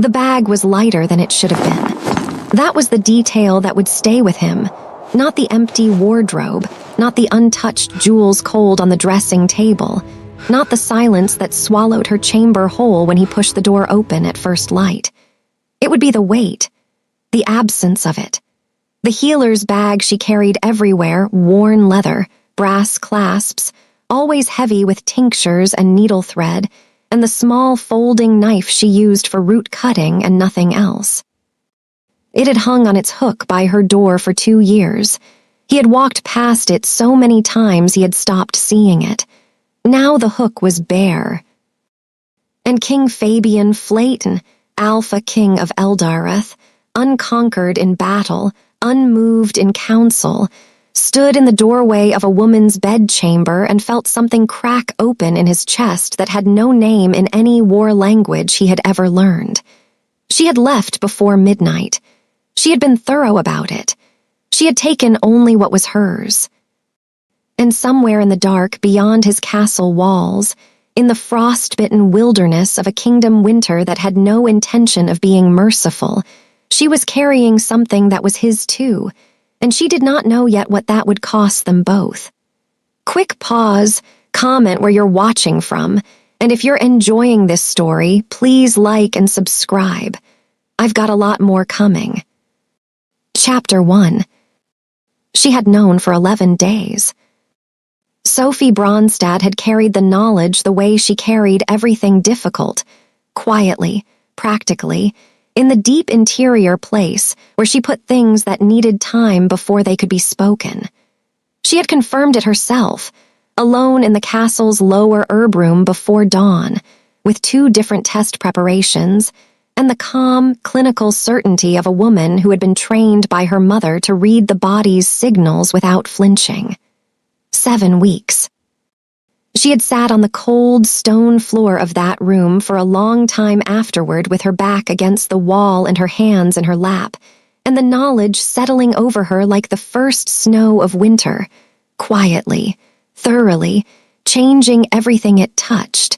The bag was lighter than it should have been. That was the detail that would stay with him, not the empty wardrobe, not the untouched jewels cold on the dressing table, not the silence that swallowed her chamber whole when he pushed the door open at first light. It would be the weight, the absence of it. The healer's bag she carried everywhere, worn leather, brass clasps, always heavy with tinctures and needle thread, and the small folding knife she used for root cutting and nothing else. It had hung on its hook by her door for 2 years. He had walked past it so many times he had stopped seeing it. Now the hook was bare. And King Fabian Flayton, Alpha King of Eldareth, unconquered in battle, unmoved in council, stood in the doorway of a woman's bedchamber and felt something crack open in his chest that had no name in any war language he had ever learned. She had left before midnight. She had been thorough about it. She had taken only what was hers. And somewhere in the dark beyond his castle walls, in the frost-bitten wilderness of a kingdom winter that had no intention of being merciful, she was carrying something that was his too, and she did not know yet what that would cost them both. Quick pause, comment where you're watching from, and if you're enjoying this story, please like and subscribe. I've got a lot more coming. Chapter 1. She had known for 11 days. Sophie Bronstad had carried the knowledge the way she carried everything difficult, quietly, practically, in the deep interior place where she put things that needed time before they could be spoken. She had confirmed it herself, alone in the castle's lower herb room before dawn, with 2 different test preparations, and the calm, clinical certainty of a woman who had been trained by her mother to read the body's signals without flinching. 7 weeks. She had sat on the cold stone floor of that room for a long time afterward with her back against the wall and her hands in her lap, and the knowledge settling over her like the first snow of winter, quietly, thoroughly, changing everything it touched.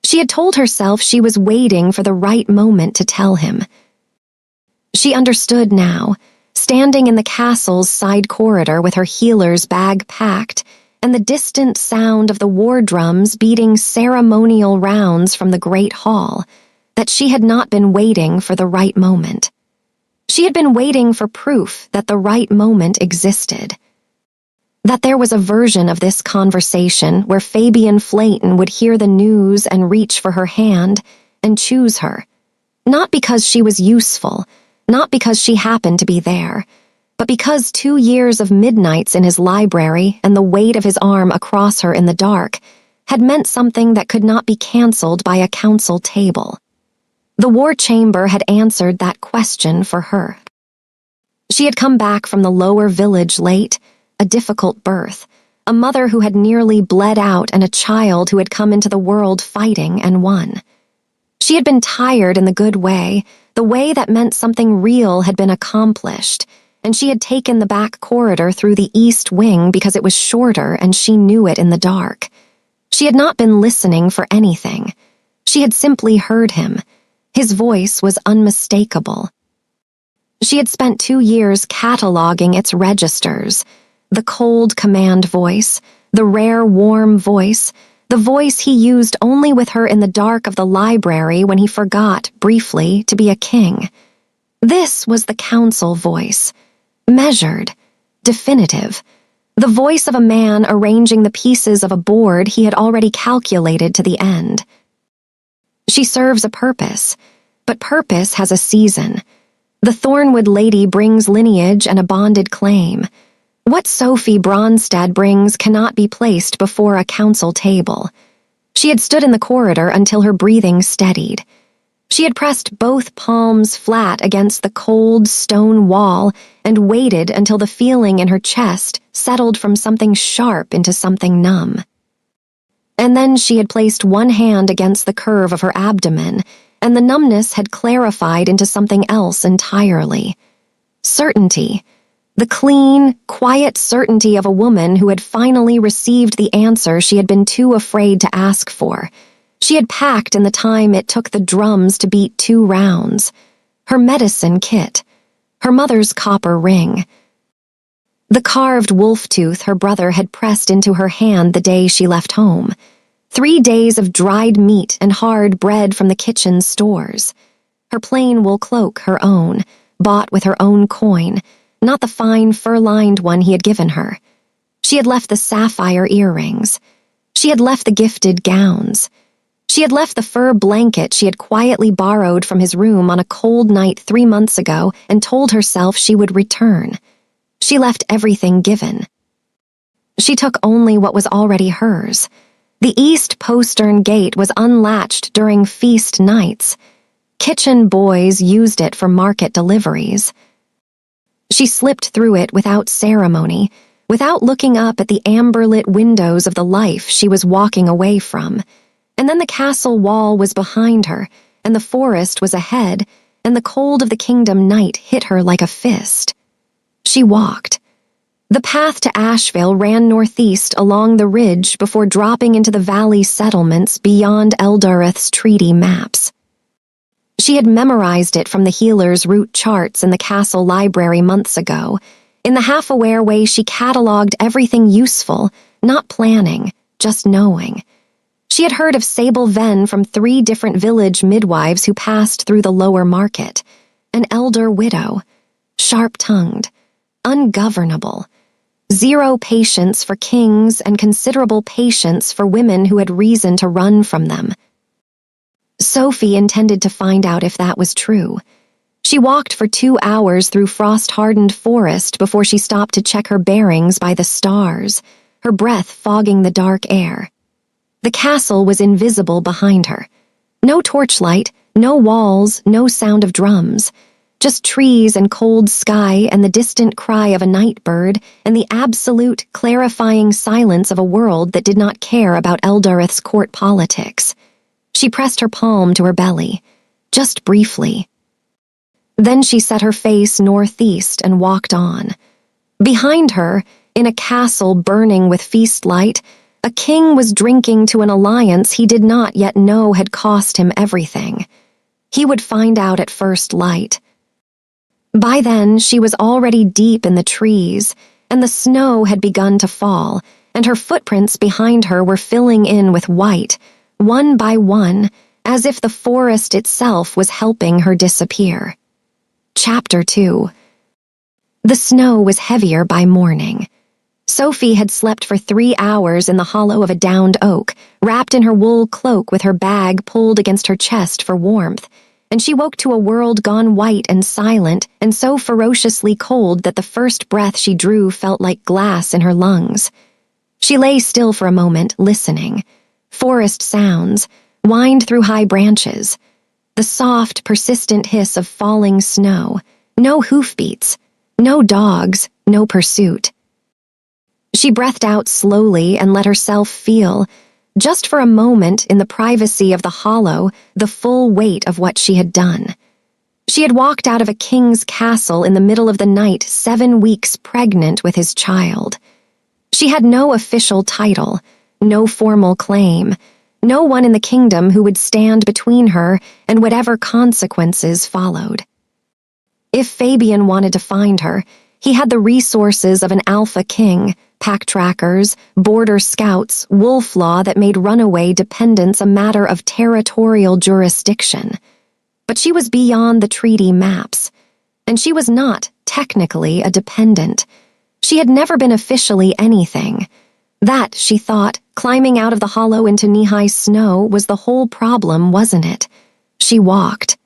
She had told herself she was waiting for the right moment to tell him. She understood now, standing in the castle's side corridor with her healer's bag packed, and the distant sound of the war drums beating ceremonial rounds from the great hall, that she had not been waiting for the right moment. She had been waiting for proof that the right moment existed. That there was a version of this conversation where Fabian Flayton would hear the news and reach for her hand and choose her. Not because she was useful, not because she happened to be there, but because 2 years of midnights in his library and the weight of his arm across her in the dark had meant something that could not be canceled by a council table. The war chamber had answered that question for her. She had come back from the lower village late, a difficult birth, a mother who had nearly bled out and a child who had come into the world fighting and won. She had been tired in the good way, the way that meant something real had been accomplished, and she had taken the back corridor through the east wing because it was shorter and she knew it in the dark. She had not been listening for anything. She had simply heard him. His voice was unmistakable. She had spent 2 years cataloging its registers, the cold command voice, the rare warm voice, the voice he used only with her in the dark of the library when he forgot, briefly, to be a king. This was the council voice. Measured, definitive, the voice of a man arranging the pieces of a board he had already calculated to the end. She serves a purpose, but purpose has a season. The Thornwood lady brings lineage and a bonded claim. What Sophie Bronstad brings cannot be placed before a council table. She had stood in the corridor until her breathing steadied. She had pressed both palms flat against the cold stone wall and waited until the feeling in her chest settled from something sharp into something numb. And then she had placed one hand against the curve of her abdomen, and the numbness had clarified into something else entirely. Certainty. The clean, quiet certainty of a woman who had finally received the answer she had been too afraid to ask for. She had packed in the time it took the drums to beat 2 rounds, her medicine kit, her mother's copper ring, the carved wolf tooth her brother had pressed into her hand the day she left home, 3 days of dried meat and hard bread from the kitchen stores, her plain wool cloak her own, bought with her own coin, not the fine fur-lined one he had given her. She had left the sapphire earrings. She had left the gifted gowns. She had left the fur blanket she had quietly borrowed from his room on a cold night 3 months ago and told herself she would return. She left everything given. She took only what was already hers. The east postern gate was unlatched during feast nights. Kitchen boys used it for market deliveries. She slipped through it without ceremony, without looking up at the amber-lit windows of the life she was walking away from. And then the castle wall was behind her, and the forest was ahead, and the cold of the kingdom night hit her like a fist. She walked. The path to Asheville ran northeast along the ridge before dropping into the valley settlements beyond Eldureth's treaty maps. She had memorized it from the healer's route charts in the castle library months ago. In the half-aware way she cataloged everything useful, not planning, just knowing. She had heard of Sable Ven from 3 different village midwives who passed through the lower market. An elder widow, sharp-tongued, ungovernable, 0 patience for kings and considerable patience for women who had reason to run from them. Sophie intended to find out if that was true. She walked for 2 hours through frost-hardened forest before she stopped to check her bearings by the stars, her breath fogging the dark air. The castle was invisible behind her. No torchlight, no walls, no sound of drums. Just trees and cold sky and the distant cry of a night bird and the absolute, clarifying silence of a world that did not care about Eldureth's court politics. She pressed her palm to her belly, just briefly. Then she set her face northeast and walked on. Behind her, in a castle burning with feast light, a king was drinking to an alliance he did not yet know had cost him everything. He would find out at first light. By then, she was already deep in the trees, and the snow had begun to fall, and her footprints behind her were filling in with white, one by one, as if the forest itself was helping her disappear. Chapter 2. The snow was heavier by morning. Sophie had slept for 3 hours in the hollow of a downed oak, wrapped in her wool cloak with her bag pulled against her chest for warmth, and she woke to a world gone white and silent and so ferociously cold that the first breath she drew felt like glass in her lungs. She lay still for a moment, listening. Forest sounds whined through high branches. The soft, persistent hiss of falling snow. No hoofbeats. No dogs. No pursuit. She breathed out slowly and let herself feel, just for a moment in the privacy of the hollow, the full weight of what she had done. She had walked out of a king's castle in the middle of the night 7 weeks pregnant with his child. She had no official title, no formal claim, no one in the kingdom who would stand between her and whatever consequences followed. If Fabian wanted to find her, he had the resources of an alpha king, pack trackers, border scouts, wolf law that made runaway dependence a matter of territorial jurisdiction. But she was beyond the treaty maps, and she was not, technically, a dependent. She had never been officially anything. That, she thought, climbing out of the hollow into knee-high snow was the whole problem, wasn't it? She walked.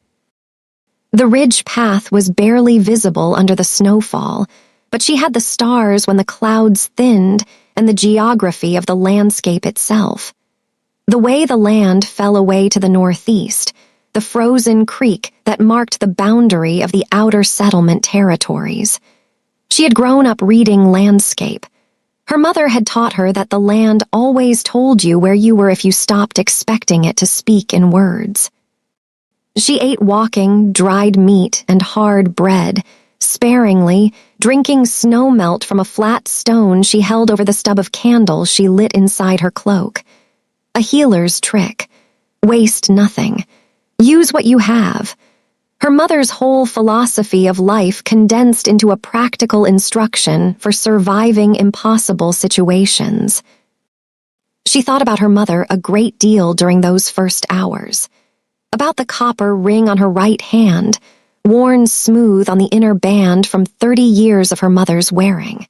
The ridge path was barely visible under the snowfall, but she had the stars when the clouds thinned and the geography of the landscape itself. The way the land fell away to the northeast, the frozen creek that marked the boundary of the outer settlement territories. She had grown up reading landscape. Her mother had taught her that the land always told you where you were if you stopped expecting it to speak in words. She ate walking, dried meat, and hard bread, sparingly, drinking snowmelt from a flat stone she held over the stub of candle she lit inside her cloak. A healer's trick. Waste nothing. Use what you have. Her mother's whole philosophy of life condensed into a practical instruction for surviving impossible situations. She thought about her mother a great deal during those first hours. About the copper ring on her right hand, worn smooth on the inner band from 30 years of her mother's wearing.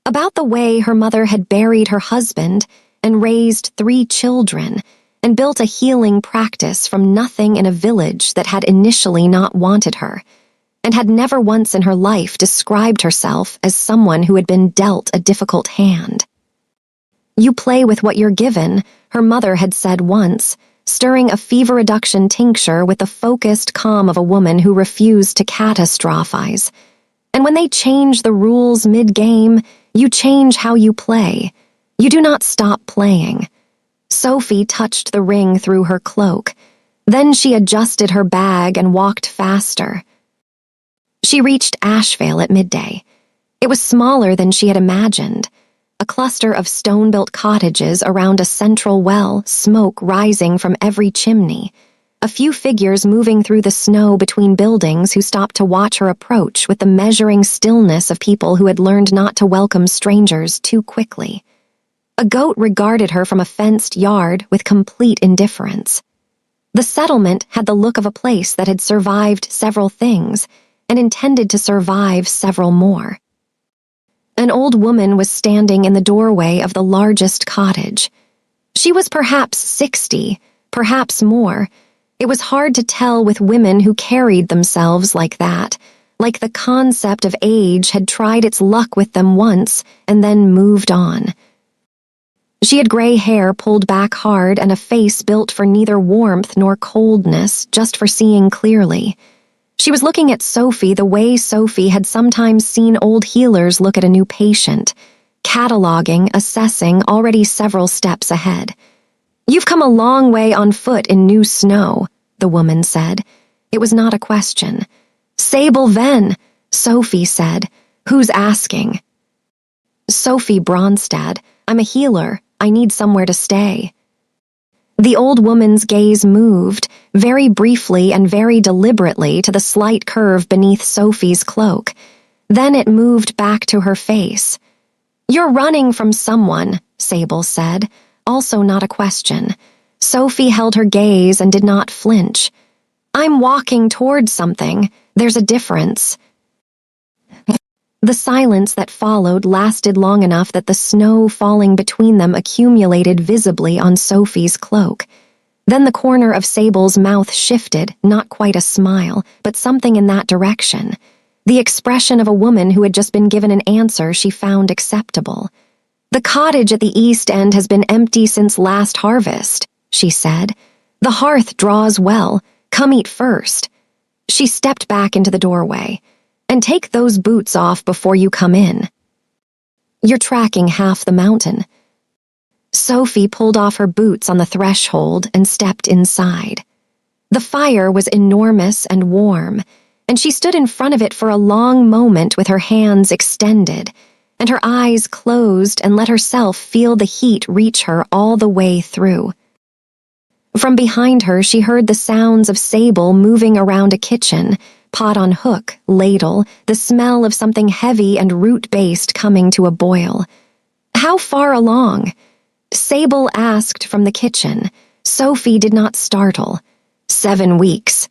About the way her mother had buried her husband and raised 3 children and built a healing practice from nothing in a village that had initially not wanted her, and had never once in her life described herself as someone who had been dealt a difficult hand. You play with what you're given, her mother had said once, stirring a fever reduction tincture with the focused calm of a woman who refused to catastrophize. And when they change the rules mid-game, you change how you play. You do not stop playing. Sophie touched the ring through her cloak. Then she adjusted her bag and walked faster. She reached Ashvale at midday. It was smaller than she had imagined. A cluster of stone-built cottages around a central well, smoke rising from every chimney. A few figures moving through the snow between buildings who stopped to watch her approach with the measuring stillness of people who had learned not to welcome strangers too quickly. A goat regarded her from a fenced yard with complete indifference. The settlement had the look of a place that had survived several things and intended to survive several more. An old woman was standing in the doorway of the largest cottage. She was perhaps 60, perhaps more. It was hard to tell with women who carried themselves like that, like the concept of age had tried its luck with them once and then moved on. She had gray hair pulled back hard and a face built for neither warmth nor coldness, just for seeing clearly. She was looking at Sophie the way Sophie had sometimes seen old healers look at a new patient, cataloging, assessing, already several steps ahead. "You've come a long way on foot in new snow," the woman said. It was not a question. "Sable Venn," Sophie said. "Who's asking?" "Sophie Bronstad. I'm a healer. I need somewhere to stay." The old woman's gaze moved, very briefly and very deliberately, to the slight curve beneath Sophie's cloak. Then it moved back to her face. "You're running from someone," Sable said, also not a question. Sophie held her gaze and did not flinch. "I'm walking towards something. There's a difference." The silence that followed lasted long enough that the snow falling between them accumulated visibly on Sophie's cloak. Then the corner of Sable's mouth shifted, not quite a smile, but something in that direction. The expression of a woman who had just been given an answer she found acceptable. "The cottage at the east end has been empty since last harvest," she said. "The hearth draws well. Come eat first." She stepped back into the doorway. "And take those boots off before you come in. You're tracking half the mountain." Sophie pulled off her boots on the threshold and stepped inside. The fire was enormous and warm, and she stood in front of it for a long moment with her hands extended, and her eyes closed, and let herself feel the heat reach her all the way through. From behind her she heard the sounds of Sable moving around a kitchen, pot on hook, ladle, the smell of something heavy and root-based coming to a boil. "How far along?" Sable asked from the kitchen. Sophie did not startle. 7 weeks.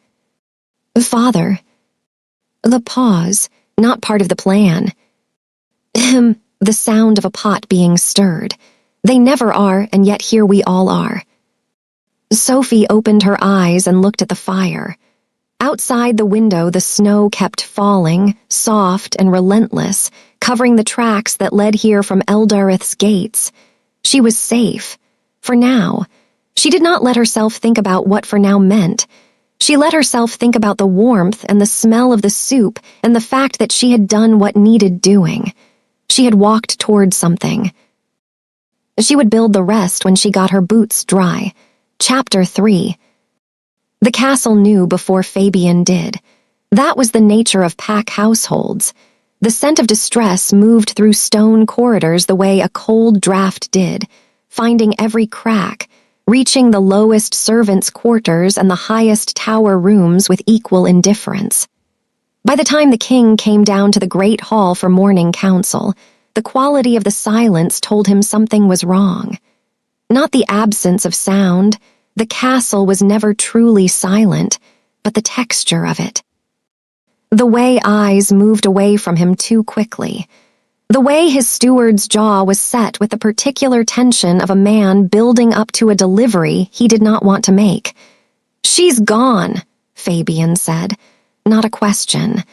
"Father." The pause, not part of the plan. The sound of a pot being stirred. They never are, and yet here we all are. Sophie opened her eyes and looked at the fire. Outside the window, the snow kept falling, soft and relentless, covering the tracks that led here from Eldareth's gates. She was safe. For now. She did not let herself think about what for now meant. She let herself think about the warmth and the smell of the soup and the fact that she had done what needed doing. She had walked toward something. She would build the rest when she got her boots dry. Chapter 3. The castle knew before Fabian did. That was the nature of pack households. The scent of distress moved through stone corridors the way a cold draft did, finding every crack, reaching the lowest servants' quarters and the highest tower rooms with equal indifference. By the time the king came down to the great hall for morning council, the quality of the silence told him something was wrong. Not the absence of sound, the castle was never truly silent, but the texture of it. The way eyes moved away from him too quickly. The way his steward's jaw was set with the particular tension of a man building up to a delivery he did not want to make. "She's gone," Fabian said, not a question.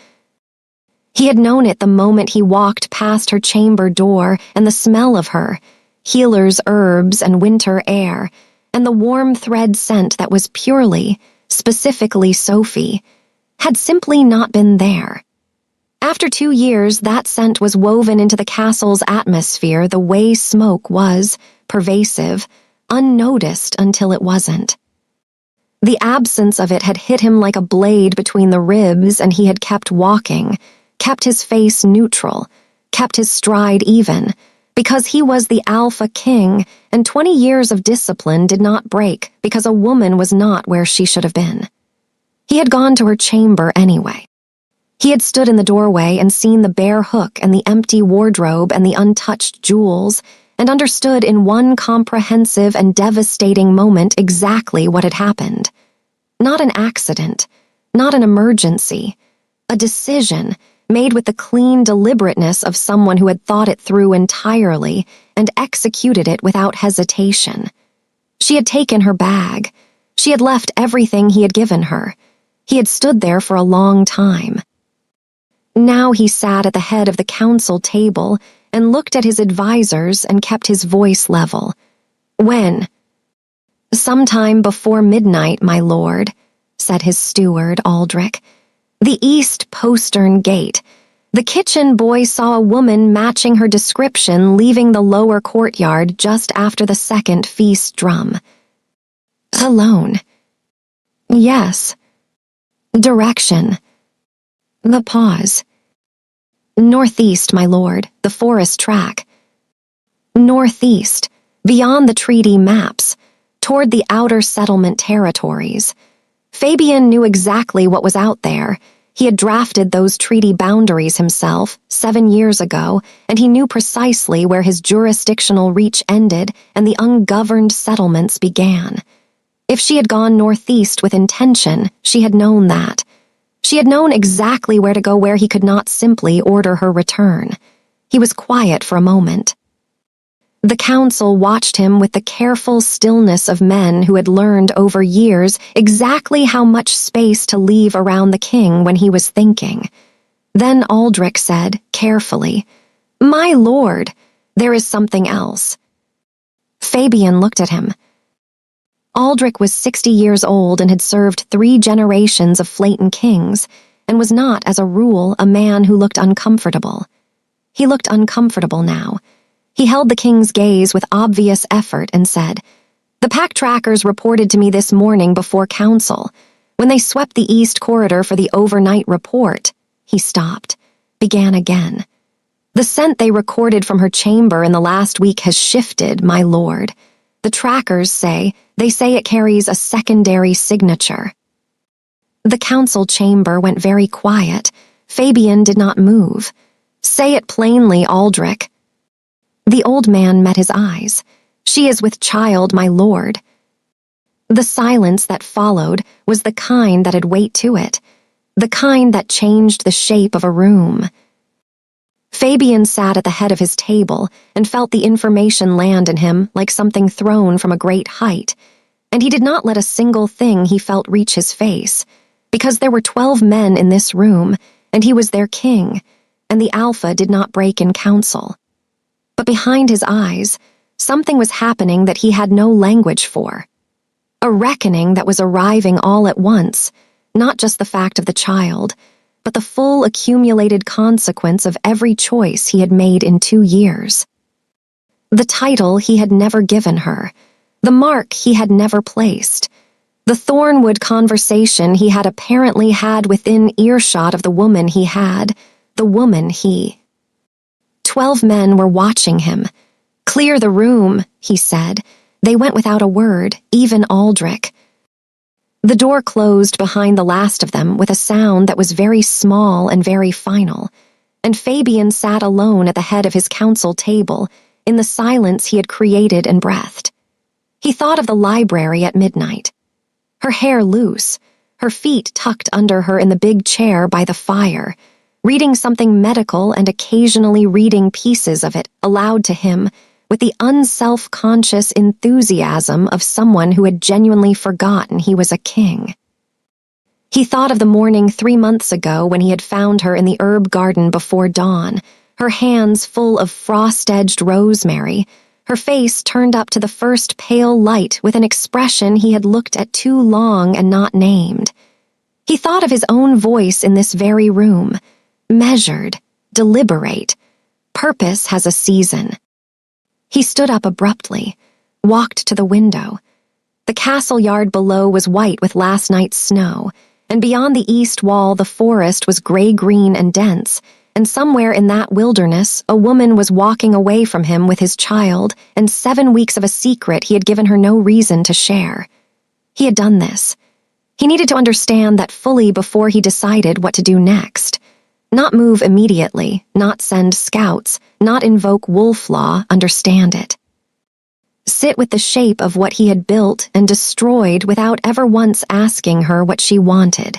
He had known it the moment he walked past her chamber door, and the smell of her, healer's herbs and winter air, and the warm thread scent that was purely, specifically Sophie, had simply not been there. After 2 years, that scent was woven into the castle's atmosphere the way smoke was, pervasive, unnoticed until it wasn't. The absence of it had hit him like a blade between the ribs, and he had kept walking, kept his face neutral, kept his stride even, because he was the alpha king, and 20 years of discipline did not break because a woman was not where she should have been. He had gone to her chamber anyway. He had stood in the doorway and seen the bare hook and the empty wardrobe and the untouched jewels, and understood in one comprehensive and devastating moment exactly what had happened. Not an accident, not an emergency, a decision made with the clean deliberateness of someone who had thought it through entirely and executed it without hesitation. She had taken her bag. She had left everything he had given her. He had stood there for a long time. Now he sat at the head of the council table and looked at his advisors and kept his voice level. "When?" "Sometime before midnight, my lord," said his steward, Aldrich. "The east postern gate. The kitchen boy saw a woman matching her description leaving the lower courtyard just after the second feast drum." "Alone?" "Yes." "Direction?" The pause. "Northeast, my lord, the forest track." "Northeast, beyond the treaty maps, toward the outer settlement territories." Fabian knew exactly what was out there. He had drafted those treaty boundaries himself 7 years ago, and he knew precisely where his jurisdictional reach ended and the ungoverned settlements began. If she had gone northeast with intention, she had known that. She had known exactly where to go where he could not simply order her return. He was quiet for a moment. The council watched him with the careful stillness of men who had learned over years exactly how much space to leave around the king when he was thinking. Then Aldrich said, carefully, "My lord, there is something else." Fabian looked at him. Aldrich was 60 years old and had served 3 generations of Flayton kings, and was not, as a rule, a man who looked uncomfortable. He looked uncomfortable now. He held the king's gaze with obvious effort and said, "The pack trackers reported to me this morning before council. When they swept the east corridor for the overnight report," he stopped, began again. "The scent they recorded from her chamber in the last week has shifted, my lord. The trackers say it carries a secondary signature." The council chamber went very quiet. Fabian did not move. "Say it plainly, Aldrich." The old man met his eyes. "She is with child, my lord." The silence that followed was the kind that had weight to it, the kind that changed the shape of a room. Fabian sat at the head of his table and felt the information land in him like something thrown from a great height, and he did not let a single thing he felt reach his face, because there were 12 men in this room, and he was their king, and the alpha did not break in council. But behind his eyes, something was happening that he had no language for. A reckoning that was arriving all at once, not just the fact of the child, but the full accumulated consequence of every choice he had made in 2 years. The title he had never given her, the mark he had never placed, the Thornwood conversation he had apparently had within earshot of the woman he had, the woman he. 12 men were watching him. "Clear the room," he said, They went without a word, even Aldrich. The door closed behind the last of them with a sound that was very small and very final, and Fabian sat alone at the head of his council table, in the silence he had created and breathed. He thought of the library at midnight. Her hair loose, her feet tucked under her in the big chair by the fire, reading something medical and occasionally reading pieces of it aloud to him with the unself-conscious enthusiasm of someone who had genuinely forgotten he was a king. He thought of the morning 3 months ago when he had found her in the herb garden before dawn, her hands full of frost-edged rosemary, her face turned up to the first pale light with an expression he had looked at too long and not named. He thought of his own voice in this very room, measured, deliberate. Purpose has a season. He stood up abruptly, walked to the window. The castle yard below was white with last night's snow, and beyond the east wall the forest was gray-green and dense, and somewhere in that wilderness a woman was walking away from him with his child and 7 weeks of a secret he had given her no reason to share. He had done this. He needed to understand that fully before he decided what to do next. Not move immediately, not send scouts, not invoke Wolflaw, understand it. Sit with the shape of what he had built and destroyed without ever once asking her what she wanted.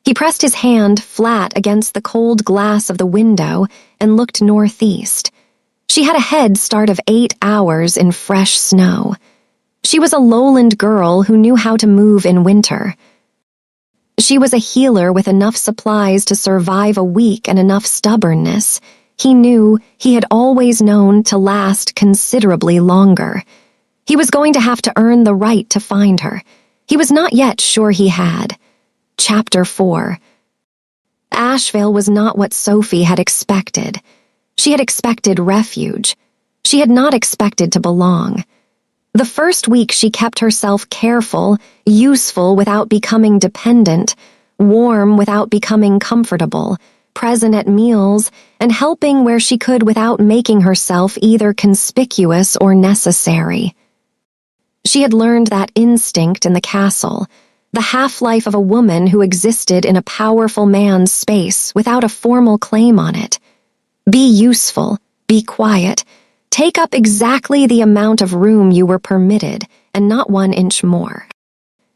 He pressed his hand flat against the cold glass of the window and looked northeast. She had a head start of 8 hours in fresh snow. She was a lowland girl who knew how to move in winter. She was a healer with enough supplies to survive a week and enough stubbornness. He knew he had always known to last considerably longer. He was going to have to earn the right to find her. He was not yet sure he had. Chapter 4. Asheville was not what Sophie had expected. She had expected refuge. She had not expected to belong. The first week she kept herself careful, useful without becoming dependent, warm without becoming comfortable, present at meals, and helping where she could without making herself either conspicuous or necessary. She had learned that instinct in the castle, the half-life of a woman who existed in a powerful man's space without a formal claim on it. Be useful, be quiet, take up exactly the amount of room you were permitted, and not 1 inch more.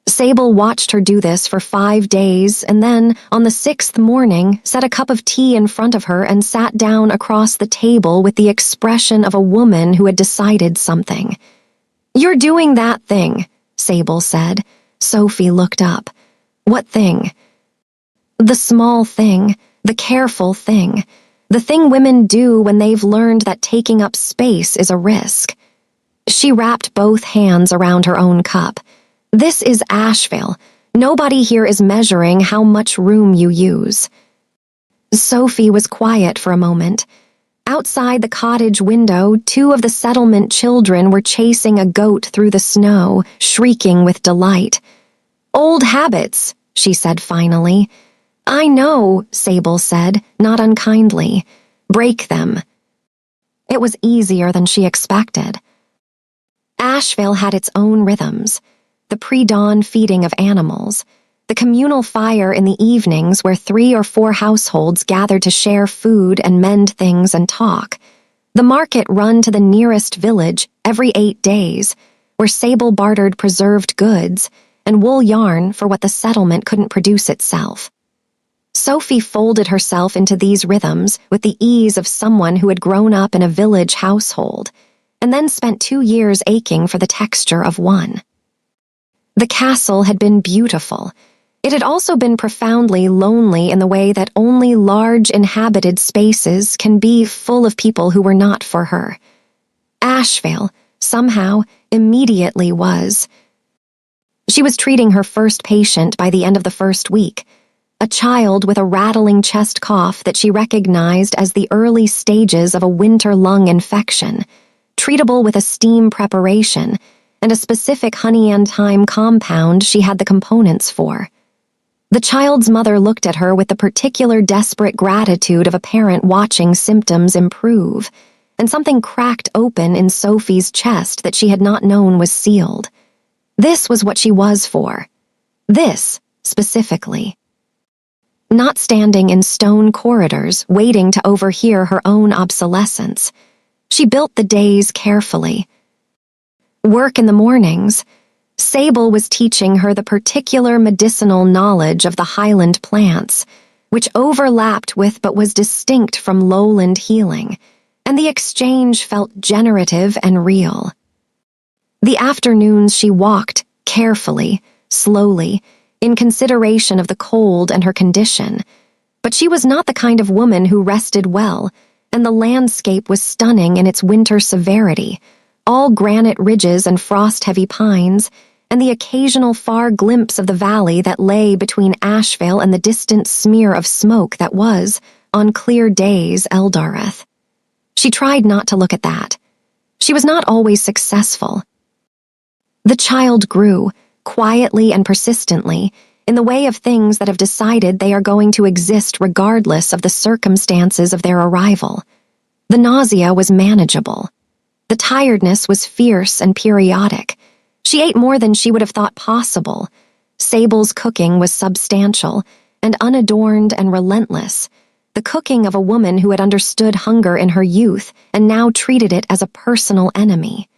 Sable watched her do this for 5 days, and then, on the 6th morning, set a cup of tea in front of her and sat down across the table with the expression of a woman who had decided something. "You're doing that thing," Sable said. Sophie looked up. "What thing?" "The small thing, the careful thing. The thing women do when they've learned that taking up space is a risk." She wrapped both hands around her own cup. "This is Asheville. Nobody here is measuring how much room you use." Sophie was quiet for a moment. Outside the cottage window, 2 of the settlement children were chasing a goat through the snow, shrieking with delight. "Old habits," she said finally. "I know," Sable said, not unkindly. "Break them." It was easier than she expected. Asheville had its own rhythms. The pre-dawn feeding of animals, the communal fire in the evenings where 3 or 4 households gathered to share food and mend things and talk, the market run to the nearest village every 8 days, where Sable bartered preserved goods and wool yarn for what the settlement couldn't produce itself. Sophie folded herself into these rhythms with the ease of someone who had grown up in a village household, and then spent 2 years aching for the texture of one. The castle had been beautiful. It had also been profoundly lonely in the way that only large inhabited spaces can be full of people who were not for her. Asheville, somehow, immediately was. She was treating her first patient by the end of the first week, a child with a rattling chest cough that she recognized as the early stages of a winter lung infection, treatable with a steam preparation and a specific honey and thyme compound she had the components for. The child's mother looked at her with the particular desperate gratitude of a parent watching symptoms improve, and something cracked open in Sophie's chest that she had not known was sealed. This was what she was for. This, specifically. Not standing in stone corridors, waiting to overhear her own obsolescence. She built the days carefully. Work in the mornings. Sable was teaching her the particular medicinal knowledge of the highland plants, which overlapped with but was distinct from lowland healing, and the exchange felt generative and real. The afternoons she walked, carefully, slowly, in consideration of the cold and her condition, but she was not the kind of woman who rested well, and the landscape was stunning in its winter severity, all granite ridges and frost-heavy pines, and the occasional far glimpse of the valley that lay between Ashvale and the distant smear of smoke that was, on clear days, Eldareth. She tried not to look at that. She was not always successful. The child grew, quietly and persistently, in the way of things that have decided they are going to exist regardless of the circumstances of their arrival. The nausea was manageable. The tiredness was fierce and periodic. She ate more than she would have thought possible. Sable's cooking was substantial and unadorned and relentless, the cooking of a woman who had understood hunger in her youth and now treated it as a personal enemy.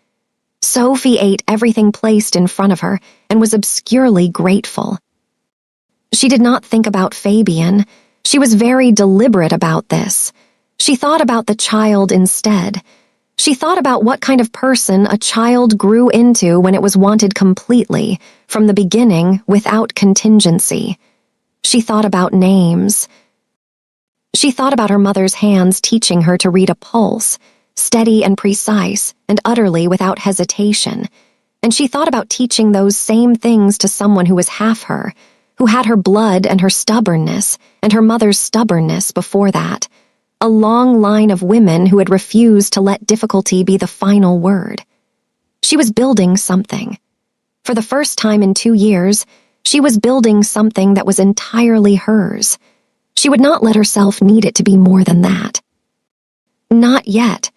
Sophie ate everything placed in front of her and was obscurely grateful. She did not think about Fabian. She was very deliberate about this. She thought about the child instead. She thought about what kind of person a child grew into when it was wanted completely, from the beginning, without contingency. She thought about names. She thought about her mother's hands teaching her to read a pulse, steady and precise, and utterly without hesitation. And she thought about teaching those same things to someone who was half her, who had her blood and her stubbornness, and her mother's stubbornness before that. A long line of women who had refused to let difficulty be the final word. She was building something. For the first time in 2 years, she was building something that was entirely hers. She would not let herself need it to be more than that. Not yet.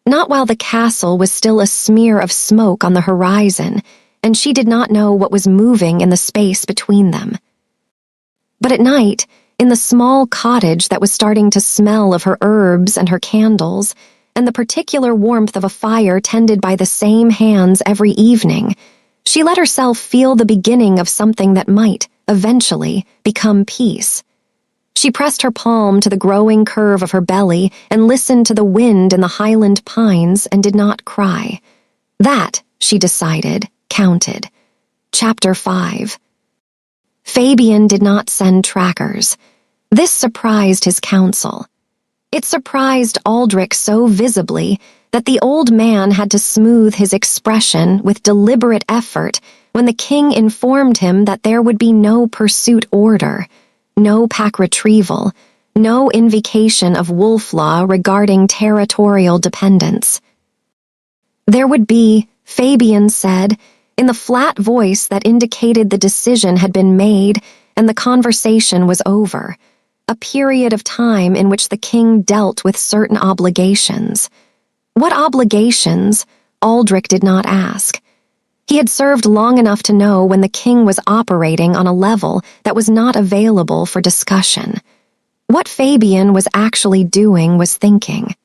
Not while the castle was still a smear of smoke on the horizon, and she did not know what was moving in the space between them. But at night, in the small cottage that was starting to smell of her herbs and her candles, and the particular warmth of a fire tended by the same hands every evening, she let herself feel the beginning of something that might, eventually, become peace. She pressed her palm to the growing curve of her belly and listened to the wind in the highland pines and did not cry. That, she decided, counted. Chapter 5. Fabian did not send trackers. This surprised his council. It surprised Aldrich so visibly that the old man had to smooth his expression with deliberate effort when the king informed him that there would be no pursuit order, no pack retrieval, no invocation of wolf law regarding territorial dependence. There would be, Fabian said, in the flat voice that indicated the decision had been made and the conversation was over, a period of time in which the king dealt with certain obligations. What obligations? Aldrich did not ask. He had served long enough to know when the king was operating on a level that was not available for discussion. What Fabian was actually doing was thinking.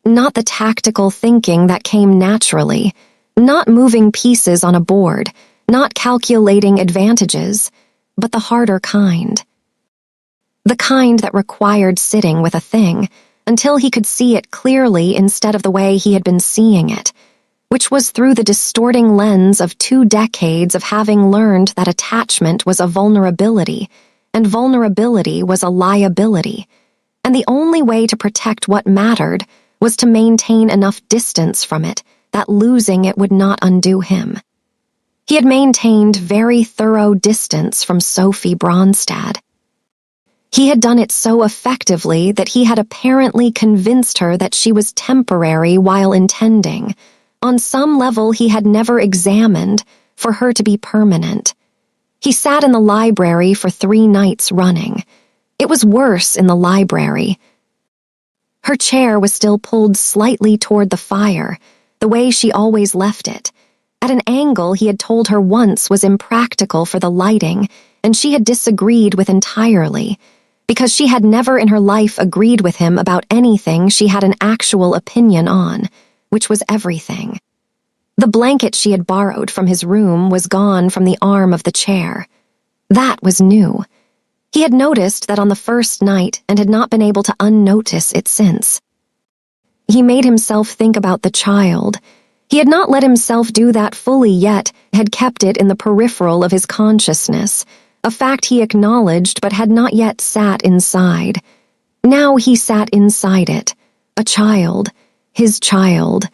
Not the tactical thinking that came naturally, not moving pieces on a board, not calculating advantages, but the harder kind. The kind that required sitting with a thing until he could see it clearly instead of the way he had been seeing it, which was through the distorting lens of 2 decades of having learned that attachment was a vulnerability, and vulnerability was a liability, and the only way to protect what mattered was to maintain enough distance from it that losing it would not undo him. He had maintained very thorough distance from Sophie Bronstad. He had done it so effectively that he had apparently convinced her that she was temporary while intending, on some level he had never examined, for her to be permanent. He sat in the library for 3 nights running. It was worse in the library. Her chair was still pulled slightly toward the fire, the way she always left it, at an angle he had told her once was impractical for the lighting, and she had disagreed with entirely, because she had never in her life agreed with him about anything she had an actual opinion on, which was everything. The blanket she had borrowed from his room was gone from the arm of the chair. That was new. He had noticed that on the first night and had not been able to unnotice it since. He made himself think about the child. He had not let himself do that fully yet, had kept it in the peripheral of his consciousness, a fact he acknowledged but had not yet sat inside. Now he sat inside it, a child, his child.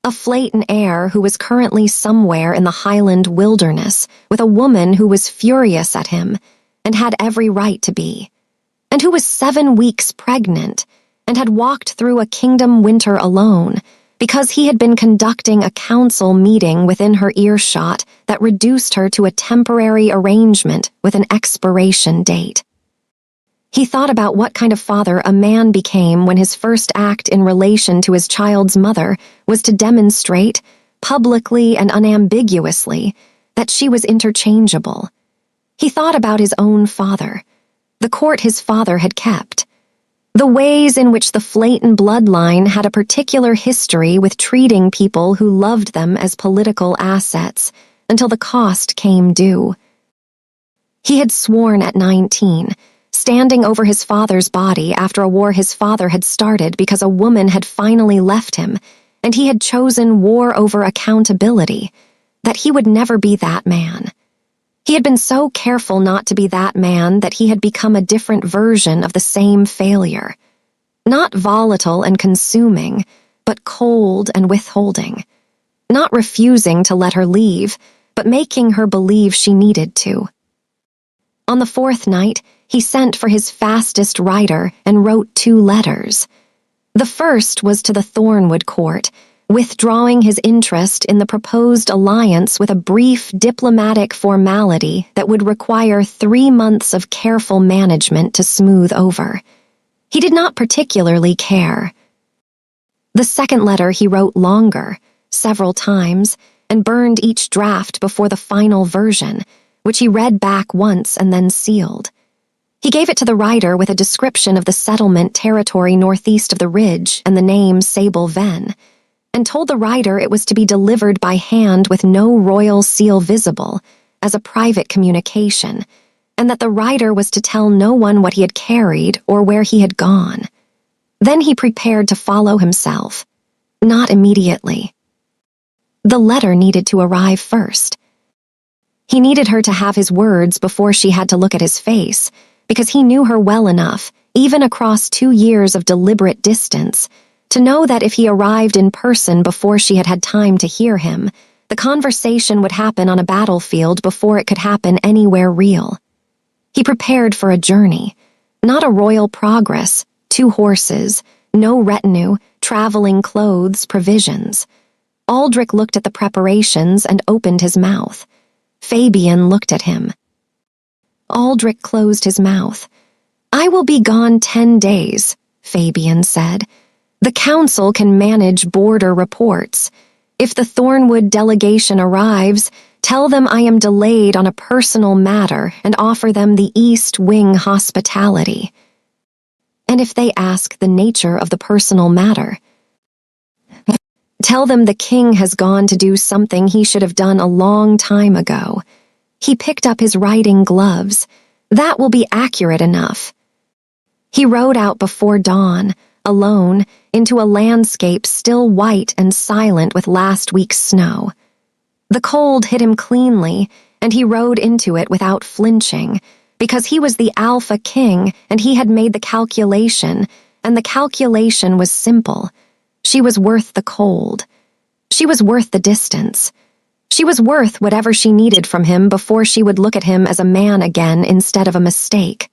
A flatant heir who was currently somewhere in the Highland wilderness with a woman who was furious at him and had every right to be, and who was 7 weeks pregnant and had walked through a kingdom winter alone because he had been conducting a council meeting within her earshot that reduced her to a temporary arrangement with an expiration date. He thought about what kind of father a man became when his first act in relation to his child's mother was to demonstrate, publicly and unambiguously, that she was interchangeable. He thought about his own father, the court his father had kept, the ways in which the Flayton bloodline had a particular history with treating people who loved them as political assets until the cost came due. He had sworn at 19, standing over his father's body after a war his father had started because a woman had finally left him, and he had chosen war over accountability, that he would never be that man. He had been so careful not to be that man that he had become a different version of the same failure. Not volatile and consuming, but cold and withholding. Not refusing to let her leave, but making her believe she needed to. On the 4th night, he sent for his fastest writer and wrote 2 letters. The first was to the Thornwood court, withdrawing his interest in the proposed alliance with a brief diplomatic formality that would require 3 months of careful management to smooth over. He did not particularly care. The second letter he wrote longer, several times, and burned each draft before the final version, which he read back once and then sealed. He gave it to the writer with a description of the settlement territory northeast of the ridge and the name Sable Ven, and told the writer it was to be delivered by hand with no royal seal visible, as a private communication, and that the writer was to tell no one what he had carried or where he had gone. Then he prepared to follow himself. Not immediately. The letter needed to arrive first. He needed her to have his words before she had to look at his face, because he knew her well enough, even across 2 years of deliberate distance, to know that if he arrived in person before she had had time to hear him, the conversation would happen on a battlefield before it could happen anywhere real. He prepared for a journey, not a royal progress, 2 horses, no retinue, traveling clothes, provisions. Aldrich looked at the preparations and opened his mouth. Fabian looked at him. Aldrich closed his mouth. "I will be gone 10 days, Fabian said. "The council can manage border reports. If the Thornwood delegation arrives, tell them I am delayed on a personal matter and offer them the East Wing hospitality." And if they ask the nature of the personal matter, tell them the king has gone to do something he should have done a long time ago. He picked up his riding gloves. That will be accurate enough. He rode out before dawn, alone, into a landscape still white and silent with last week's snow. The cold hit him cleanly, and he rode into it without flinching, because he was the Alpha King and he had made the calculation, and the calculation was simple. She was worth the cold. She was worth the distance. She was worth whatever she needed from him before she would look at him as a man again instead of a mistake.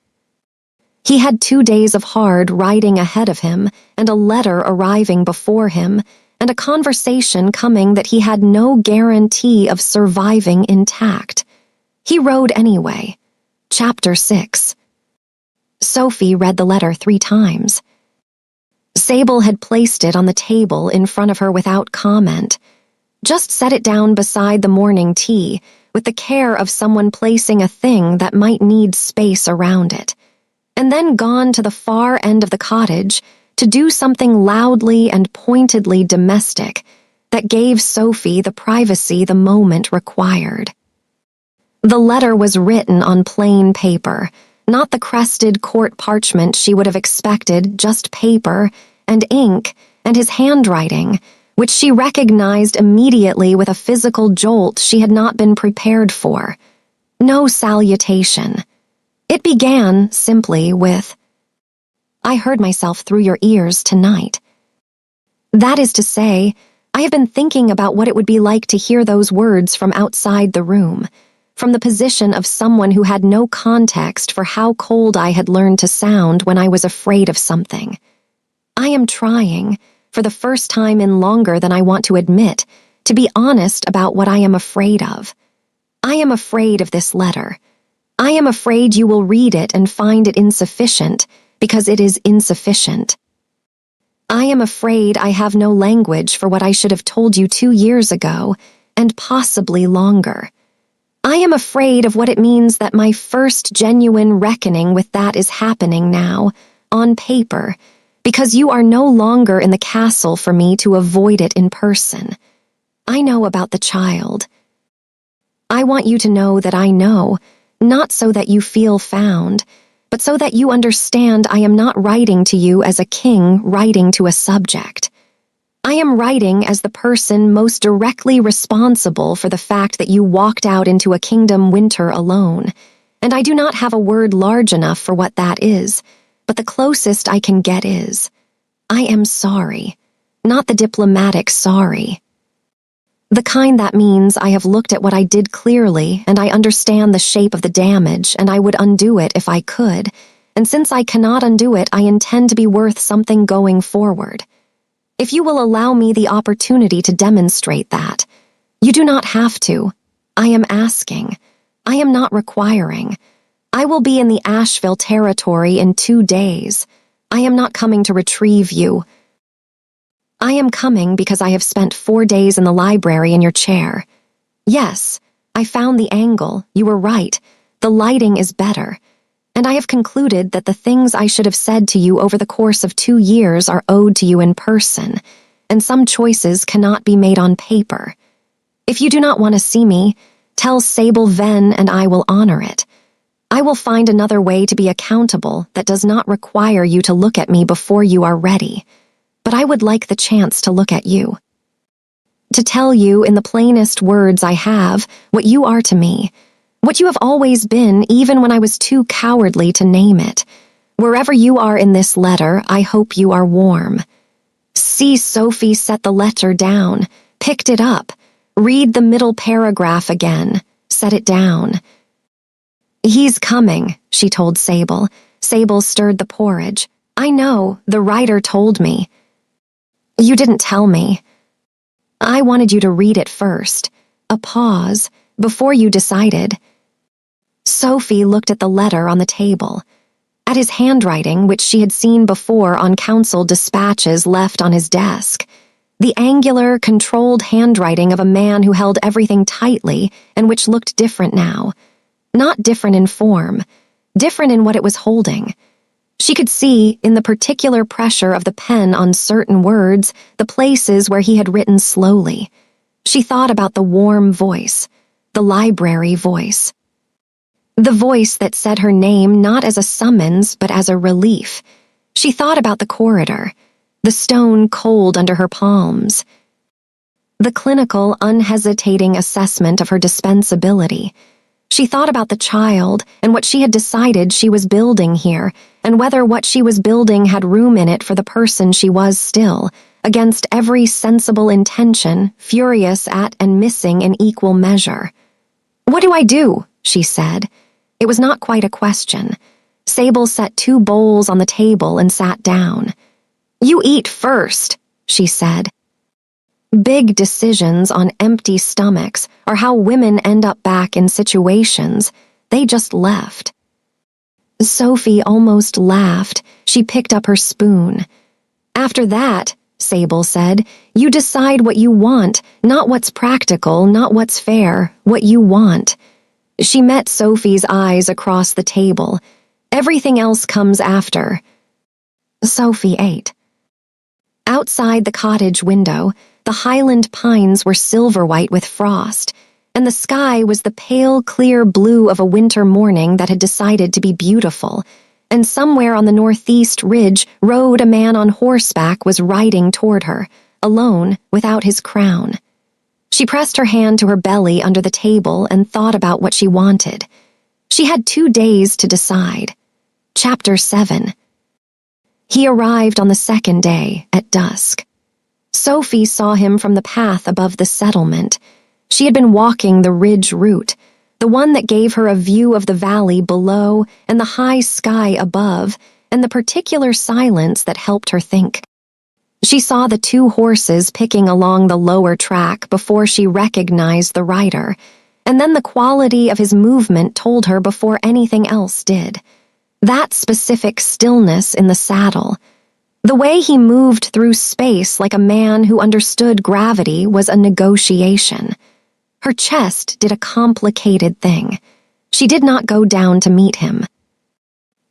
He had 2 days of hard riding ahead of him, and a letter arriving before him, and a conversation coming that he had no guarantee of surviving intact. He rode anyway. Chapter 6. Sophie read the letter 3 times. Sable had placed it on the table in front of her without comment. Just set it down beside the morning tea, with the care of someone placing a thing that might need space around it, and then gone to the far end of the cottage to do something loudly and pointedly domestic that gave Sophie the privacy the moment required. The letter was written on plain paper, not the crested court parchment she would have expected, just paper and ink and his handwriting, which she recognized immediately with a physical jolt she had not been prepared for. No salutation. It began simply with, "I heard myself through your ears tonight." That is to say, I have been thinking about what it would be like to hear those words from outside the room, from the position of someone who had no context for how cold I had learned to sound when I was afraid of something. I am trying, for the first time in longer than I want to admit, to be honest about what I am afraid of. I am afraid of this letter. I am afraid you will read it and find it insufficient, because it is insufficient. I am afraid I have no language for what I should have told you 2 years ago, and possibly longer. I am afraid of what it means that my first genuine reckoning with that is happening now, on paper, because you are no longer in the castle for me to avoid it in person. I know about the child. I want you to know that I know, not so that you feel found, but so that you understand I am not writing to you as a king writing to a subject. I am writing as the person most directly responsible for the fact that you walked out into a kingdom winter alone, and I do not have a word large enough for what that is, but the closest I can get is, I am sorry, not the diplomatic sorry. The kind that means I have looked at what I did clearly and I understand the shape of the damage and I would undo it if I could, and since I cannot undo it, I intend to be worth something going forward. If you will allow me the opportunity to demonstrate that, you do not have to. I am asking. I am not requiring. I will be in the Asheville territory in 2 days. I am not coming to retrieve you. I am coming because I have spent 4 days in the library in your chair. Yes, I found the angle. You were right. The lighting is better. And I have concluded that the things I should have said to you over the course of 2 years are owed to you in person, and some choices cannot be made on paper. If you do not want to see me, tell Sable Venn and I will honor it. I will find another way to be accountable that does not require you to look at me before you are ready. But I would like the chance to look at you. To tell you in the plainest words I have what you are to me, what you have always been even when I was too cowardly to name it. Wherever you are in this letter, I hope you are warm. See, Sophie set the letter down, picked it up. Read the middle paragraph again. Set it down. He's coming, she told Sable. Sable stirred the porridge. I know, the writer told me. You didn't tell me. I wanted you to read it first. A pause, before you decided. Sophie looked at the letter on the table, at his handwriting, which she had seen before on council dispatches left on his desk. The angular, controlled handwriting of a man who held everything tightly and which looked different now. Not different in form, different in what it was holding. She could see, in the particular pressure of the pen on certain words, the places where he had written slowly. She thought about the warm voice, the library voice. The voice that said her name not as a summons but as a relief. She thought about the corridor, the stone cold under her palms. The clinical, unhesitating assessment of her dispensability. She thought about the child and what she had decided she was building here, and whether what she was building had room in it for the person she was still, against every sensible intention, furious at and missing in equal measure. What do I do? She said. It was not quite a question. Sable set 2 bowls on the table and sat down. You eat first, she said. Big decisions on empty stomachs are how women end up back in situations they just left. Sophie almost laughed. She picked up her spoon. After that, Sable said, you decide what you want, not what's practical, not what's fair, what you want. She met Sophie's eyes across the table. Everything else comes after. Sophie ate. Outside the cottage window, the highland pines were silver-white with frost, and the sky was the pale, clear blue of a winter morning that had decided to be beautiful, and somewhere on the northeast ridge road a man on horseback was riding toward her, alone, without his crown. She pressed her hand to her belly under the table and thought about what she wanted. She had 2 days to decide. Chapter 7. He arrived on the second day, at dusk. Sophie saw him from the path above the settlement. She had been walking the ridge route, the one that gave her a view of the valley below and the high sky above, and the particular silence that helped her think. She saw the 2 horses picking along the lower track before she recognized the rider, and then the quality of his movement told her before anything else did. That specific stillness in the saddle. The way he moved through space like a man who understood gravity was a negotiation. Her chest did a complicated thing. She did not go down to meet him.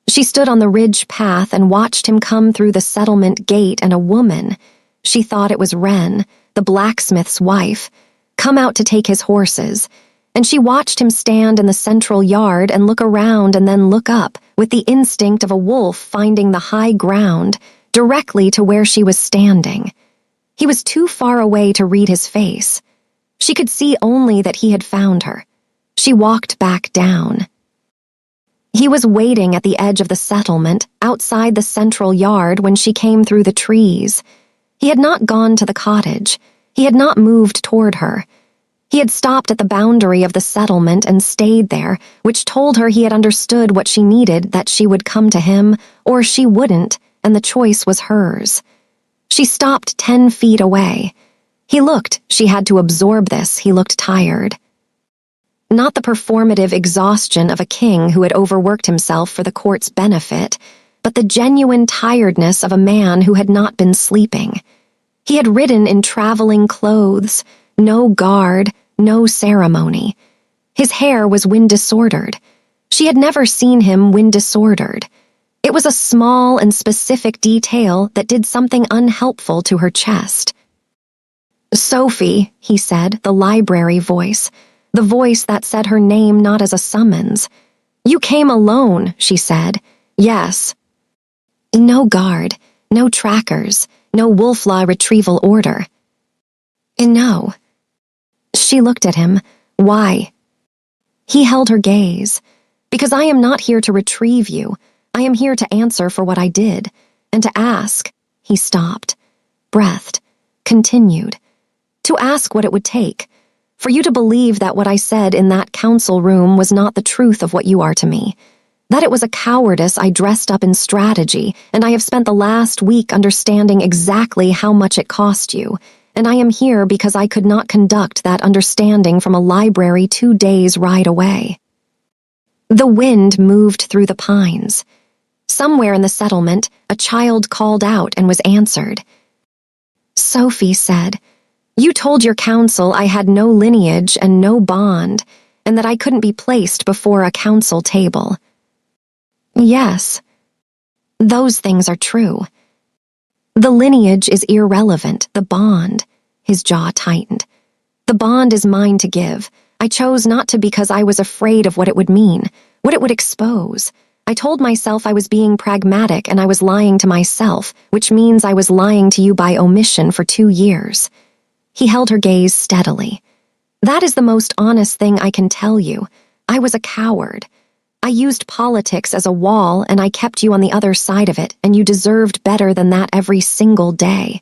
She stood on the ridge path and watched him come through the settlement gate, and a woman, she thought it was Wren, the blacksmith's wife, come out to take his horses, and she watched him stand in the central yard and look around and then look up with the instinct of a wolf finding the high ground directly to where she was standing. He was too far away to read his face. She could see only that he had found her. She walked back down. He was waiting at the edge of the settlement, outside the central yard, when she came through the trees. He had not gone to the cottage. He had not moved toward her. He had stopped at the boundary of the settlement and stayed there, which told her he had understood what she needed, that she would come to him, or she wouldn't, and the choice was hers. She stopped 10 feet away. He looked, she had to absorb this, he looked tired. Not the performative exhaustion of a king who had overworked himself for the court's benefit, but the genuine tiredness of a man who had not been sleeping. He had ridden in traveling clothes, no guard, no ceremony. His hair was wind-disordered. She had never seen him wind-disordered. It was a small and specific detail that did something unhelpful to her chest. Sophie, he said, the library voice, the voice that said her name not as a summons. You came alone, she said. Yes. No guard, no trackers, no wolf-law retrieval order. No. She looked at him. Why? He held her gaze. Because I am not here to retrieve you. I am here to answer for what I did. And to ask. He stopped, breathed, continued. To ask what it would take. For you to believe that what I said in that council room was not the truth of what you are to me. That it was a cowardice I dressed up in strategy, and I have spent the last week understanding exactly how much it cost you. And I am here because I could not conduct that understanding from a library 2 days' ride away. The wind moved through the pines. Somewhere in the settlement, a child called out and was answered. Sophie said, You told your council I had no lineage and no bond, and that I couldn't be placed before a council table. Yes. Those things are true. The lineage is irrelevant, the bond. His jaw tightened. The bond is mine to give. I chose not to because I was afraid of what it would mean, what it would expose. I told myself I was being pragmatic and I was lying to myself, which means I was lying to you by omission for 2 years. He held her gaze steadily. That is the most honest thing I can tell you. I was a coward. I used politics as a wall and I kept you on the other side of it, and you deserved better than that every single day.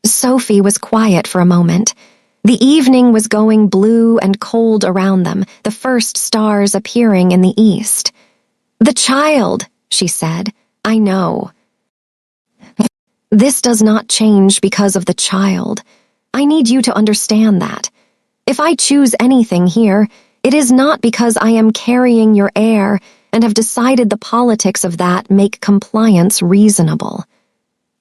Sophie was quiet for a moment. The evening was going blue and cold around them, the first stars appearing in the east. The child, she said. I know. This does not change because of the child. I need you to understand that. If I choose anything here, it is not because I am carrying your heir and have decided the politics of that make compliance reasonable.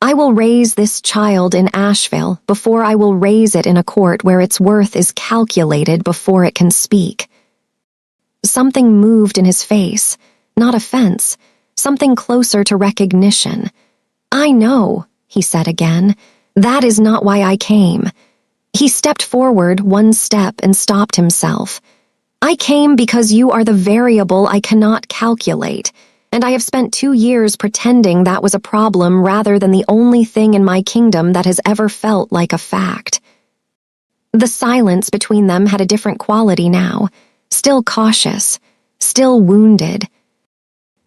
I will raise this child in Asheville before I will raise it in a court where its worth is calculated before it can speak. Something moved in his face, not offense, something closer to recognition. I know, he said again. That is not why I came. He stepped forward one step and stopped himself. I came because you are the variable I cannot calculate, and I have spent 2 years pretending that was a problem rather than the only thing in my kingdom that has ever felt like a fact. The silence between them had a different quality now, still cautious, still wounded.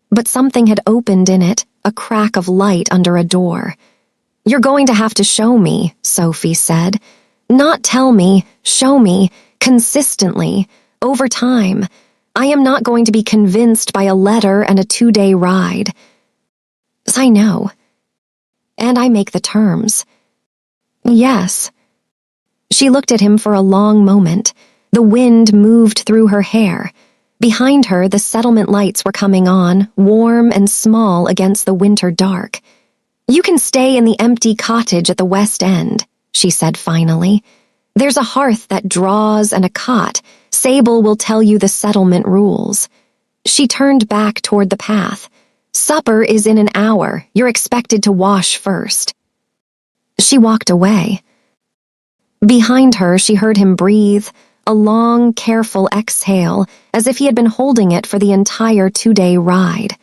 But something had opened in it, a crack of light under a door. You're going to have to show me, Sophie said. Not tell me, show me, consistently, over time. I am not going to be convinced by a letter and a 2-day ride. I know. And I make the terms. Yes. She looked at him for a long moment. The wind moved through her hair. Behind her, the settlement lights were coming on, warm and small against the winter dark. You can stay in the empty cottage at the West End, she said finally. There's a hearth that draws and a cot. Sable will tell you the settlement rules. She turned back toward the path. Supper is in an hour. You're expected to wash first. She walked away. Behind her, she heard him breathe, a long, careful exhale, as if he had been holding it for the entire 2-day ride.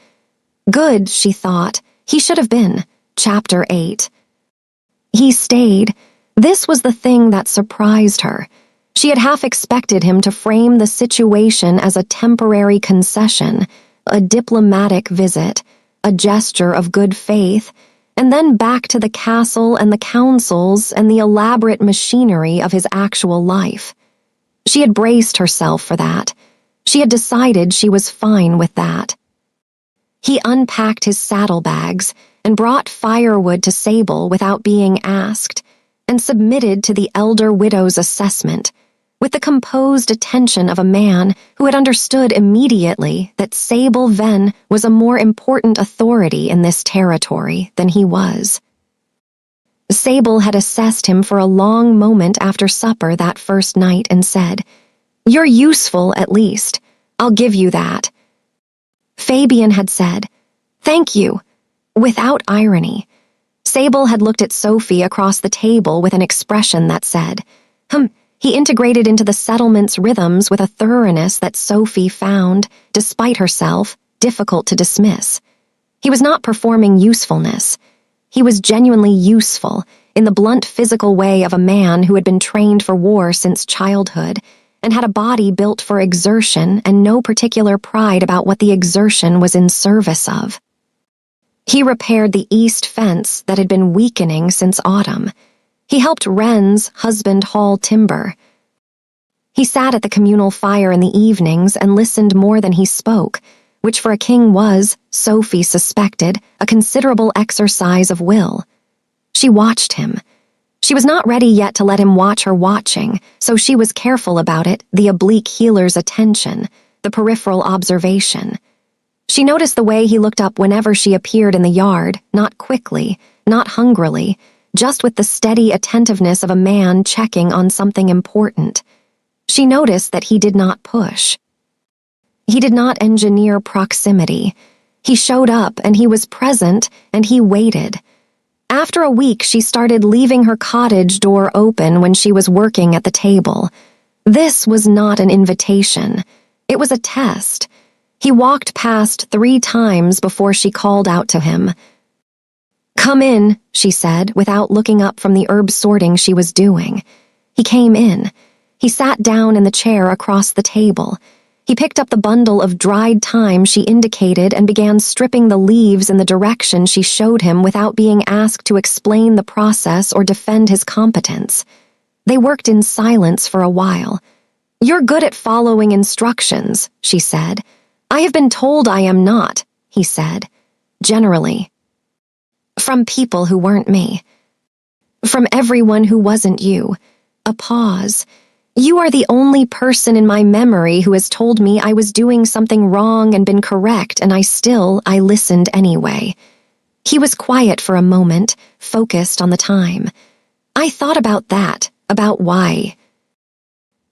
Good, she thought. He should have been. Chapter 8. He stayed. This was the thing that surprised her. She had half expected him to frame the situation as a temporary concession, a diplomatic visit, a gesture of good faith, and then back to the castle and the councils and the elaborate machinery of his actual life. She had braced herself for that. She had decided she was fine with that. He unpacked his saddlebags and brought firewood to Sable without being asked, and submitted to the elder widow's assessment, with the composed attention of a man who had understood immediately that Sable Venn was a more important authority in this territory than he was. Sable had assessed him for a long moment after supper that first night and said, "You're useful, at least. I'll give you that." Fabian had said, "Thank you," without irony. Sable had looked at Sophie across the table with an expression that said, He integrated into the settlement's rhythms with a thoroughness that Sophie found, despite herself, difficult to dismiss. He was not performing usefulness. He was genuinely useful, in the blunt physical way of a man who had been trained for war since childhood, and had a body built for exertion and no particular pride about what the exertion was in service of. He repaired the east fence that had been weakening since autumn. He helped Wren's husband haul timber. He sat at the communal fire in the evenings and listened more than he spoke, which for a king was, Sophie suspected, a considerable exercise of will. She watched him. She was not ready yet to let him watch her watching, so she was careful about it, the oblique healer's attention, the peripheral observation. She noticed the way he looked up whenever she appeared in the yard, not quickly, not hungrily, just with the steady attentiveness of a man checking on something important. She noticed that he did not push. He did not engineer proximity. He showed up and he was present and he waited. After a week, she started leaving her cottage door open when she was working at the table. This was not an invitation. It was a test. He walked past 3 times before she called out to him. "Come in," she said, without looking up from the herb sorting she was doing. He came in. He sat down in the chair across the table. He picked up the bundle of dried thyme she indicated and began stripping the leaves in the direction she showed him without being asked to explain the process or defend his competence. They worked in silence for a while. "You're good at following instructions," she said. "I have been told I am not," he said. "Generally. From people who weren't me. From everyone who wasn't you." A pause. "You are the only person in my memory who has told me I was doing something wrong and been correct, and I listened anyway." He was quiet for a moment, focused on the time. I thought about that, about why.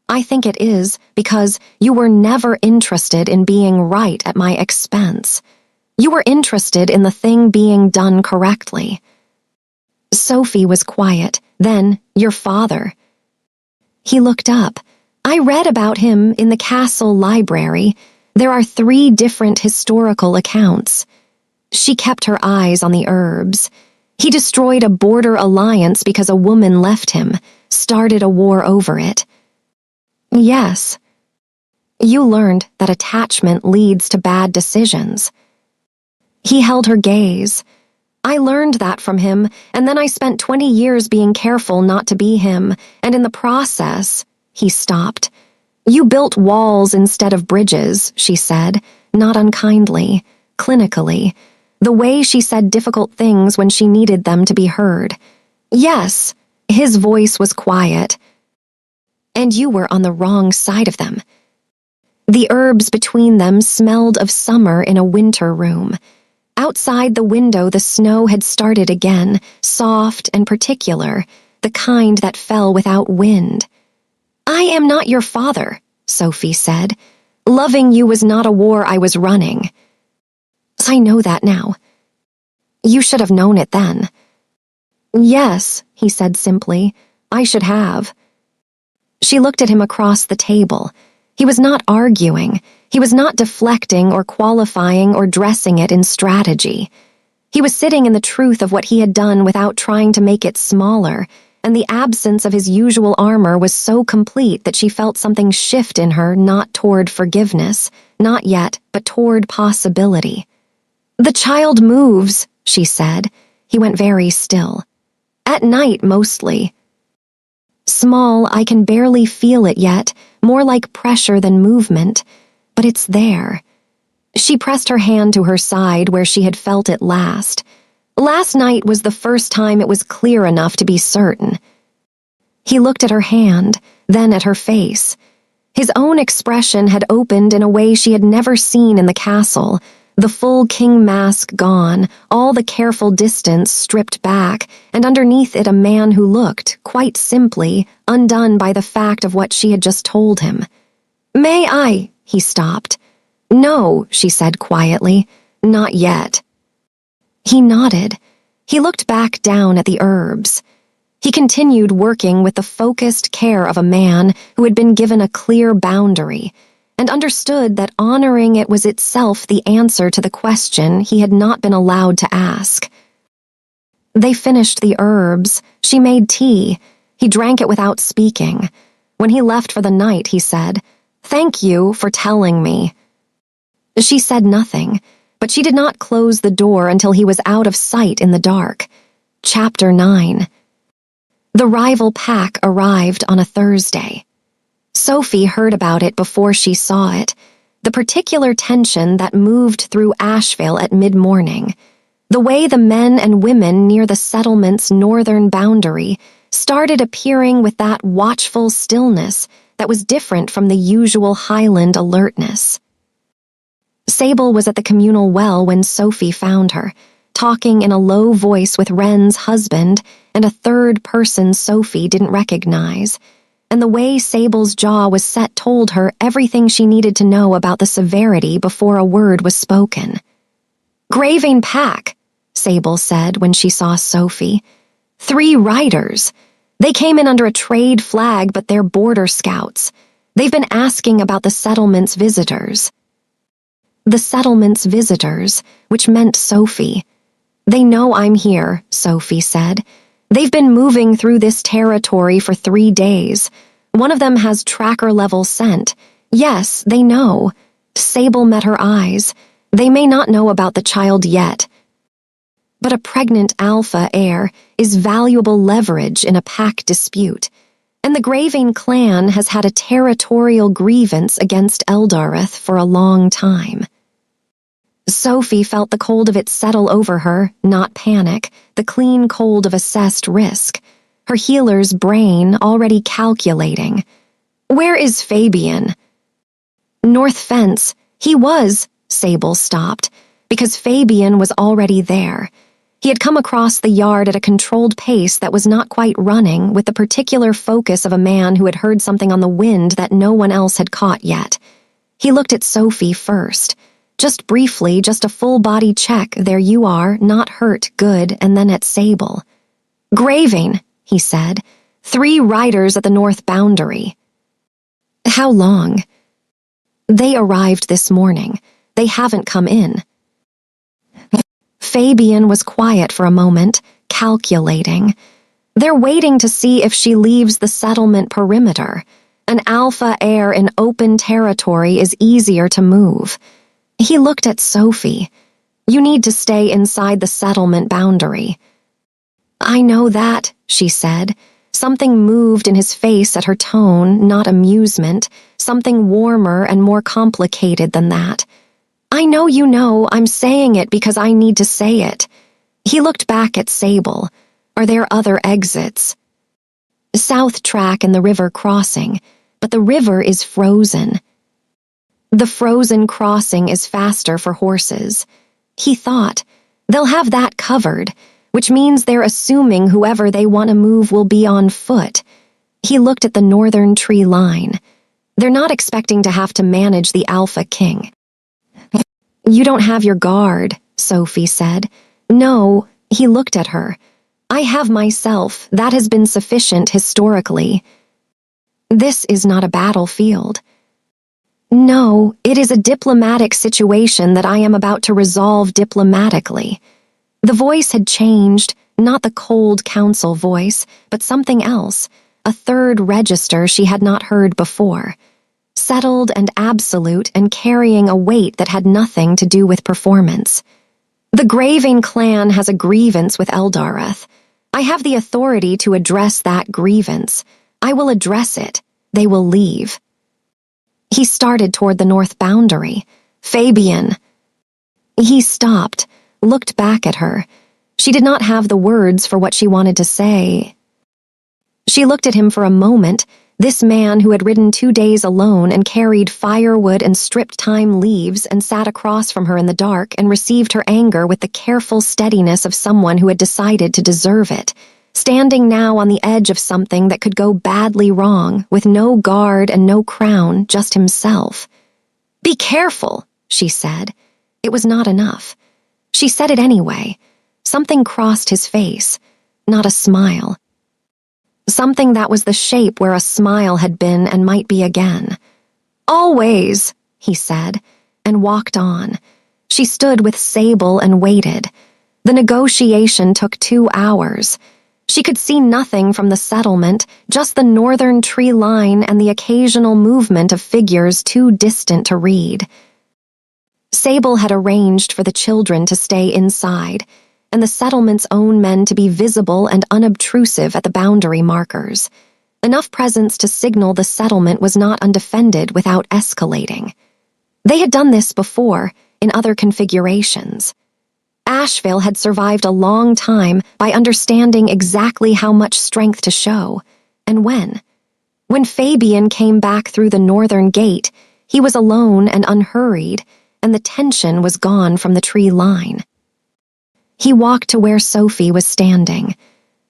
I think it is because you were never interested in being right at my expense. You were interested in the thing being done correctly. Sophie was quiet. Then, your father. He looked up. I read about him in the castle library. There are 3 different historical accounts. She kept her eyes on the herbs. He destroyed a border alliance because a woman left him, started a war over it. Yes. You learned that attachment leads to bad decisions. He held her gaze. I learned that from him, and then I spent 20 years being careful not to be him, and in the process, he stopped. You built walls instead of bridges, she said, not unkindly, clinically, the way she said difficult things when she needed them to be heard. Yes, his voice was quiet. And you were on the wrong side of them. The herbs between them smelled of summer in a winter room. Outside the window, the snow had started again, soft and particular, the kind that fell without wind. I am not your father, Sophie said. Loving you was not a war I was running. I know that now. You should have known it then. Yes, he said simply. I should have. She looked at him across the table. He was not arguing. He was not deflecting or qualifying or dressing it in strategy. He was sitting in the truth of what he had done without trying to make it smaller, and the absence of his usual armor was so complete that she felt something shift in her, not toward forgiveness, not yet, but toward possibility. The child moves, she said. He went very still. At night, mostly. Small, I can barely feel it yet, more like pressure than movement, but it's there. She pressed her hand to her side where she had felt it last. Last night was the first time it was clear enough to be certain. He looked at her hand, then at her face. His own expression had opened in a way she had never seen in the castle, the full king mask gone, all the careful distance stripped back, and underneath it a man who looked, quite simply, undone by the fact of what she had just told him. May I? He stopped. No, she said quietly. Not yet. He nodded. He looked back down at the herbs. He continued working with the focused care of a man who had been given a clear boundary, and understood that honoring it was itself the answer to the question he had not been allowed to ask. They finished the herbs. She made tea. He drank it without speaking. When he left for the night, he said, "Thank you for telling me." She said nothing, but she did not close the door until he was out of sight in the dark. Chapter 9. The rival pack arrived on a Thursday. Sophie heard about it before she saw it, the particular tension that moved through Asheville at mid-morning, the way the men and women near the settlement's northern boundary started appearing with that watchful stillness that was different from the usual Highland alertness. Sable was at the communal well when Sophie found her, talking in a low voice with Wren's husband and a third person Sophie didn't recognize, and the way Sable's jaw was set told her everything she needed to know about the severity before a word was spoken. "Graving pack," Sable said when she saw Sophie. "3 riders. They came in under a trade flag, but they're border scouts. They've been asking about the settlement's visitors." The settlement's visitors, which meant Sophie. "They know I'm here," Sophie said. "They've been moving through this territory for 3 days. One of them has tracker-level scent. Yes, they know." Sable met her eyes. "They may not know about the child yet. But a pregnant alpha heir is valuable leverage in a pack dispute, and the Graving clan has had a territorial grievance against Eldareth for a long time." Sophie felt the cold of it settle over her, not panic, the clean cold of assessed risk, her healer's brain already calculating. "Where is Fabian?" "North Fence. He was," Sable stopped, because Fabian was already there. He had come across the yard at a controlled pace that was not quite running, with the particular focus of a man who had heard something on the wind that no one else had caught yet. He looked at Sophie first. Just briefly, just a full-body check, there you are, not hurt, good, and then at Sable. "Graving," he said. "3 riders at the north boundary." "How long?" "They arrived this morning. They haven't come in." Fabian was quiet for a moment, calculating. They're waiting to see if she leaves the settlement perimeter. An alpha air in open territory is easier to move. He looked at Sophie. "You need to stay inside the settlement boundary." "I know that," she said. Something moved in his face at her tone, not amusement, something warmer and more complicated than that. "I know you know, I'm saying it because I need to say it." He looked back at Sable. "Are there other exits?" "South track and the river crossing, but the river is frozen." "The frozen crossing is faster for horses." He thought, they'll have that covered, which means they're assuming whoever they want to move will be on foot. He looked at the northern tree line. They're not expecting to have to manage the Alpha King. "You don't have your guard," Sophie said. "No," he looked at her. "I have myself. That has been sufficient historically." "This is not a battlefield." "No, it is a diplomatic situation that I am about to resolve diplomatically." The voice had changed, not the cold council voice, but something else, a third register she had not heard before. Settled and absolute and carrying a weight that had nothing to do with performance. "The Graving clan has a grievance with Eldareth. I have the authority to address that grievance. I will address it. They will leave." He started toward the north boundary. "Fabian." He stopped, looked back at her. She did not have the words for what she wanted to say. She looked at him for a moment, this man who had ridden 2 days alone and carried firewood and stripped thyme leaves and sat across from her in the dark and received her anger with the careful steadiness of someone who had decided to deserve it, standing now on the edge of something that could go badly wrong, with no guard and no crown, just himself. "Be careful," she said. It was not enough. She said it anyway. Something crossed his face, not a smile. Something that was the shape where a smile had been and might be again. "Always," he said, and walked on. She stood with Sable and waited. The negotiation took 2 hours. She could see nothing from the settlement, just the northern tree line and the occasional movement of figures too distant to read. Sable had arranged for the children to stay inside, and the settlement's own men to be visible and unobtrusive at the boundary markers. Enough presence to signal the settlement was not undefended without escalating. They had done this before, in other configurations. Asheville had survived a long time by understanding exactly how much strength to show, and when. When Fabian came back through the northern gate, he was alone and unhurried, and the tension was gone from the tree line. He walked to where Sophie was standing.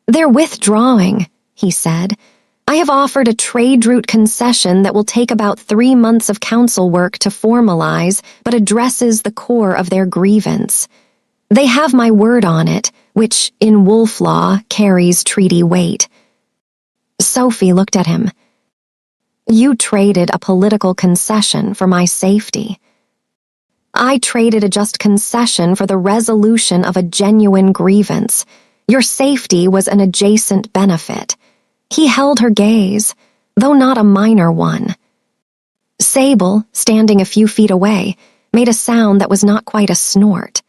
"They're withdrawing," he said. "I have offered a trade route concession that will take about 3 months of council work to formalize, but addresses the core of their grievance. They have my word on it, which, in wolf law, carries treaty weight." Sophie looked at him. "You traded a political concession for my safety." "I traded a just concession for the resolution of a genuine grievance. Your safety was an adjacent benefit." He held her gaze, though not a minor one. Sable, standing a few feet away, made a sound that was not quite a snort.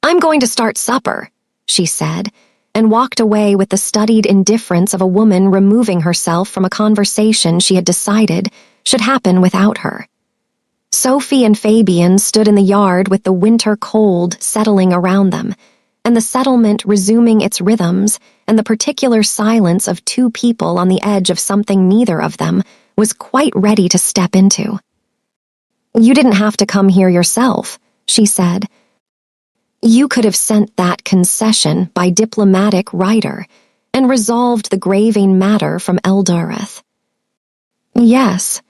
"I'm going to start supper," she said, and walked away with the studied indifference of a woman removing herself from a conversation she had decided should happen without her. Sophie and Fabian stood in the yard with the winter cold settling around them, and the settlement resuming its rhythms, and the particular silence of 2 people on the edge of something neither of them was quite ready to step into. "You didn't have to come here yourself," she said. You could have sent that concession by diplomatic writer and resolved the graving matter from Eldureth. Yes.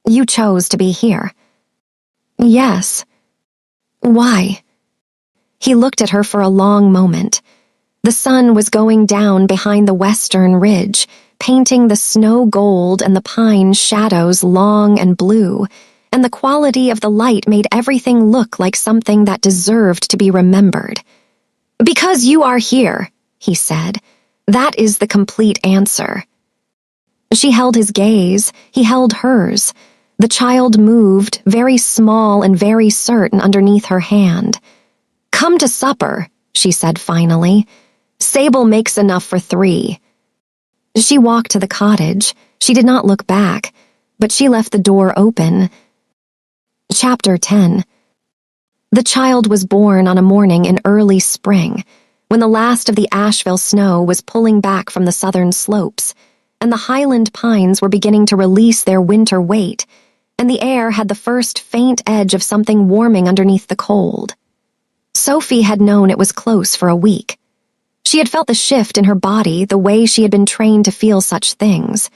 You chose to be here. Yes. Why? He looked at her for a long moment. The sun was going down behind the western ridge, painting the snow gold and the pine shadows long and blue, and the quality of the light made everything look like something that deserved to be remembered. Because you are here, he said. That is the complete answer. She held his gaze, he held hers. The child moved, very small and very certain underneath her hand. Come to supper, she said finally. Sable makes enough for 3. She walked to the cottage. She did not look back, but she left the door open. Chapter 10. The child was born on a morning in early spring, when the last of the Asheville snow was pulling back from the southern slopes, and the highland pines were beginning to release their winter weight, and the air had the first faint edge of something warming underneath the cold. Sophie had known it was close for a week. She had felt the shift in her body the way she had been trained to feel such things,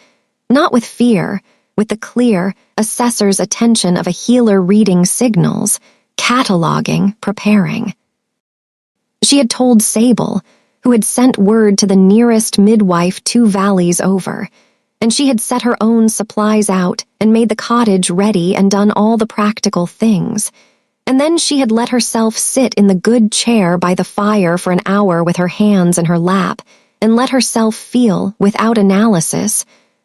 not with fear, with the clear, assessor's attention of a healer reading signals, cataloging, preparing. She had told Sable, who had sent word to the nearest midwife 2 valleys over, and she had set her own supplies out and made the cottage ready and done all the practical things. And then she had let herself sit in the good chair by the fire for an hour with her hands in her lap and let herself feel, without analysis,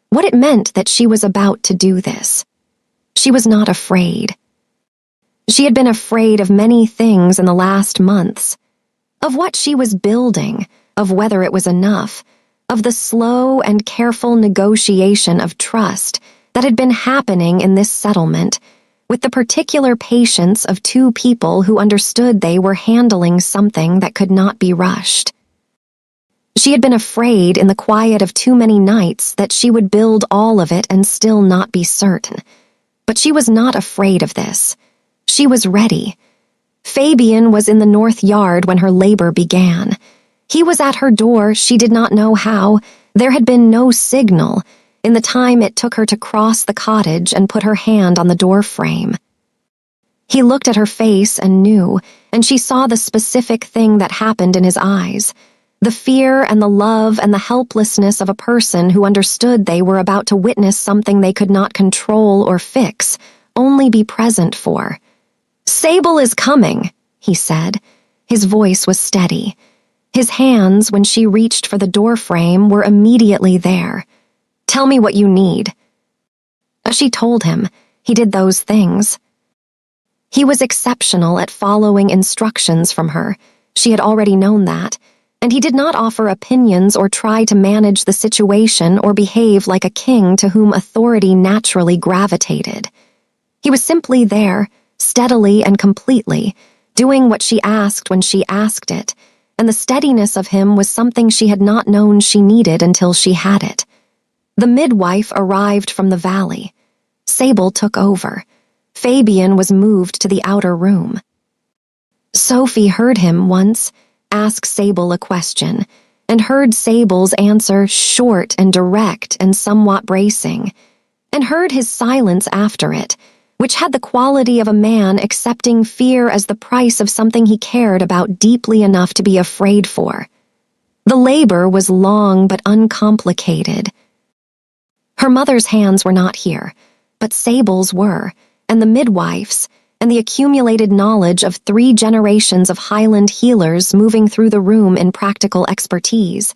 what it meant that she was about to do this. She was not afraid. She had been afraid of many things in the last months, of what she was building, of whether it was enough, of the slow and careful negotiation of trust that had been happening in this settlement, with the particular patience of 2 people who understood they were handling something that could not be rushed. She had been afraid in the quiet of too many nights that she would build all of it and still not be certain. But she was not afraid of this. She was ready. Fabian was in the north yard when her labor began. He was at her door, she did not know how. There had been no signal in the time it took her to cross the cottage and put her hand on the door frame. He looked at her face and knew, and she saw the specific thing that happened in his eyes, the fear and the love and the helplessness of a person who understood they were about to witness something they could not control or fix, only be present for. "Sable is coming," he said. His voice was steady. His hands, when she reached for the door frame, were immediately there. "Tell me what you need." She told him. He did those things. He was exceptional at following instructions from her. She had already known that, and he did not offer opinions or try to manage the situation or behave like a king to whom authority naturally gravitated. He was simply there, steadily and completely, doing what she asked when she asked it, and the steadiness of him was something she had not known she needed until she had it. The midwife arrived from the valley. Sable took over. Fabian was moved to the outer room. Sophie heard him once ask Sable a question, and heard Sable's answer short and direct and somewhat bracing, and heard his silence after it, which had the quality of a man accepting fear as the price of something he cared about deeply enough to be afraid for. The labor was long but uncomplicated. Her mother's hands were not here, but Sable's were, and the midwife's, and the accumulated knowledge of 3 generations of Highland healers moving through the room in practical expertise,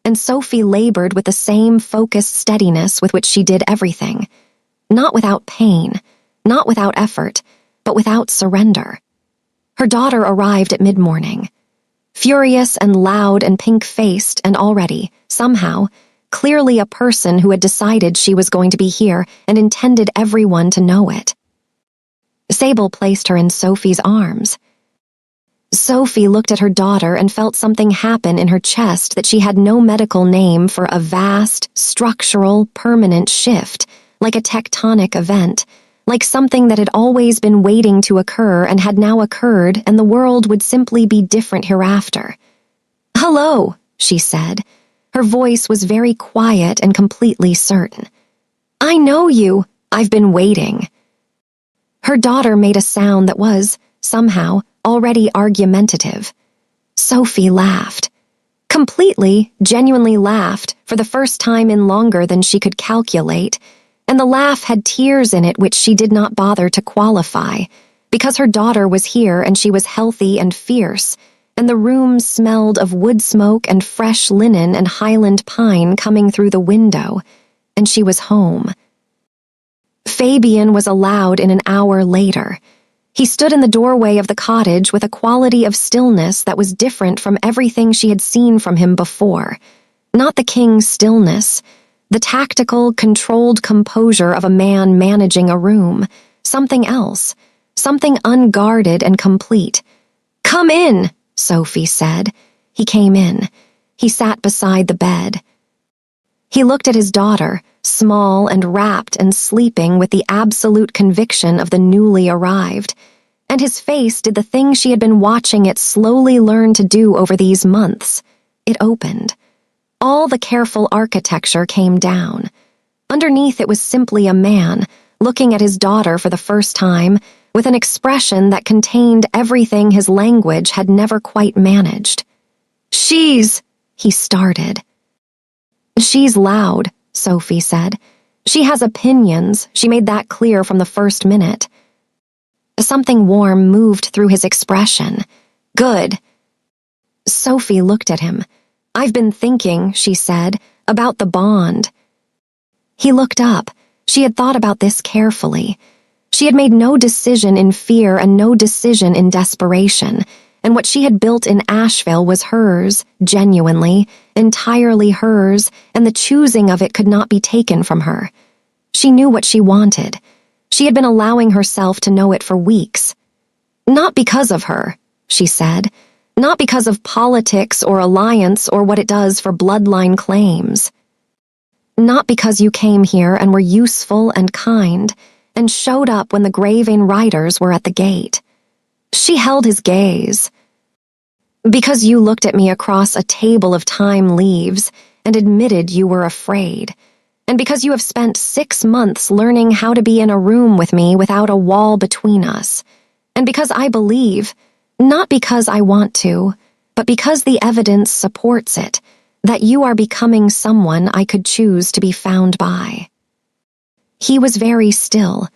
and Sophie labored with the same focused steadiness with which she did everything, not without pain, not without effort, but without surrender. Her daughter arrived at mid-morning, furious and loud and pink-faced and already, somehow, clearly a person who had decided she was going to be here and intended everyone to know it. Sable placed her in Sophie's arms. Sophie looked at her daughter and felt something happen in her chest that she had no medical name for, a vast, structural, permanent shift, like a tectonic event, like something that had always been waiting to occur and had now occurred, and the world would simply be different hereafter. "Hello," she said. Her voice was very quiet and completely certain. "I know you. I've been waiting." Her daughter made a sound that was, somehow, already argumentative. Sophie laughed. Completely, genuinely laughed, for the first time in longer than she could calculate, and the laugh had tears in it which she did not bother to qualify, because her daughter was here and she was healthy and fierce, and the room smelled of wood smoke and fresh linen and Highland pine coming through the window, and she was home. Fabian was allowed in an hour later. He stood in the doorway of the cottage with a quality of stillness that was different from everything she had seen from him before. Not the king's stillness, the tactical, controlled composure of a man managing a room. Something else, something unguarded and complete. "Come in," Sophie said. He came in. He sat beside the bed. He looked at his daughter, small and rapt and sleeping with the absolute conviction of the newly arrived, and his face did the thing she had been watching it slowly learn to do over these months. It opened. All the careful architecture came down. Underneath it was simply a man, looking at his daughter for the first time, with an expression that contained everything his language had never quite managed. He started. "She's loud," Sophie said. "She has opinions, she made that clear from the first minute." Something warm moved through his expression. "Good." Sophie looked at him. "I've been thinking," she said, "about the bond." He looked up. She had thought about this carefully. She had made no decision in fear and no decision in desperation, and what she had built in Asheville was hers, genuinely, entirely hers, and the choosing of it could not be taken from her. She knew what she wanted. She had been allowing herself to know it for weeks. "Not because of her," she said. "Not because of politics or alliance or what it does for bloodline claims. Not because you came here and were useful and kind and showed up when the Graving Riders were at the gate." She held his gaze. "Because you looked at me across a table of time leaves and admitted you were afraid. And because you have spent 6 months learning how to be in a room with me without a wall between us. And because I believe, not because I want to, but because the evidence supports it, that you are becoming someone I could choose to be found by." He was very still.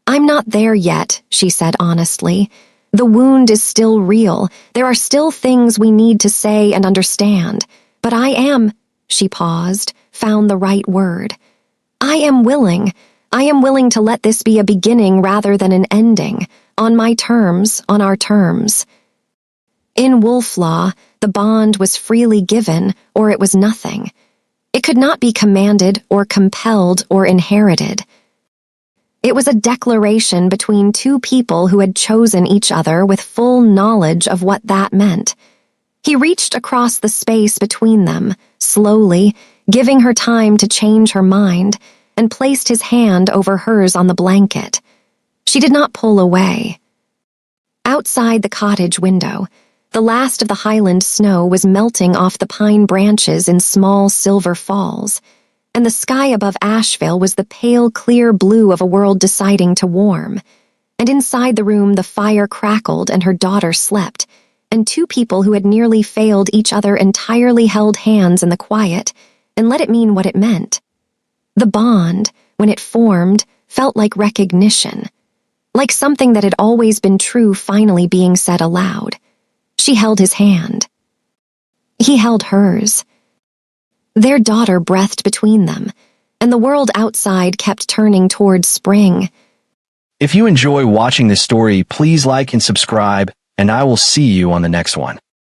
"I'm not there yet," she said honestly. "The wound is still real. There are still things we need to say and understand. But I am," she paused, found the right word. I am willing to let this be a beginning rather than an ending, on my terms, on our terms." In wolf law, the bond was freely given, or it was nothing. It could not be commanded or compelled or inherited. It was a declaration between two people who had chosen each other with full knowledge of what that meant. He reached across the space between them, slowly, giving her time to change her mind, and placed his hand over hers on the blanket. She did not pull away. Outside the cottage window, the last of the Highland snow was melting off the pine branches in small silver falls, and the sky above Asheville was the pale, clear blue of a world deciding to warm. And inside the room the fire crackled and her daughter slept, and two people who had nearly failed each other entirely held hands in the quiet, and let it mean what it meant. The bond, when it formed, felt like recognition, like something that had always been true finally being said aloud. She held his hand. He held hers. Their daughter breathed between them, and the world outside kept turning towards spring. If you enjoy watching this story, please like and subscribe, and I will see you on the next one.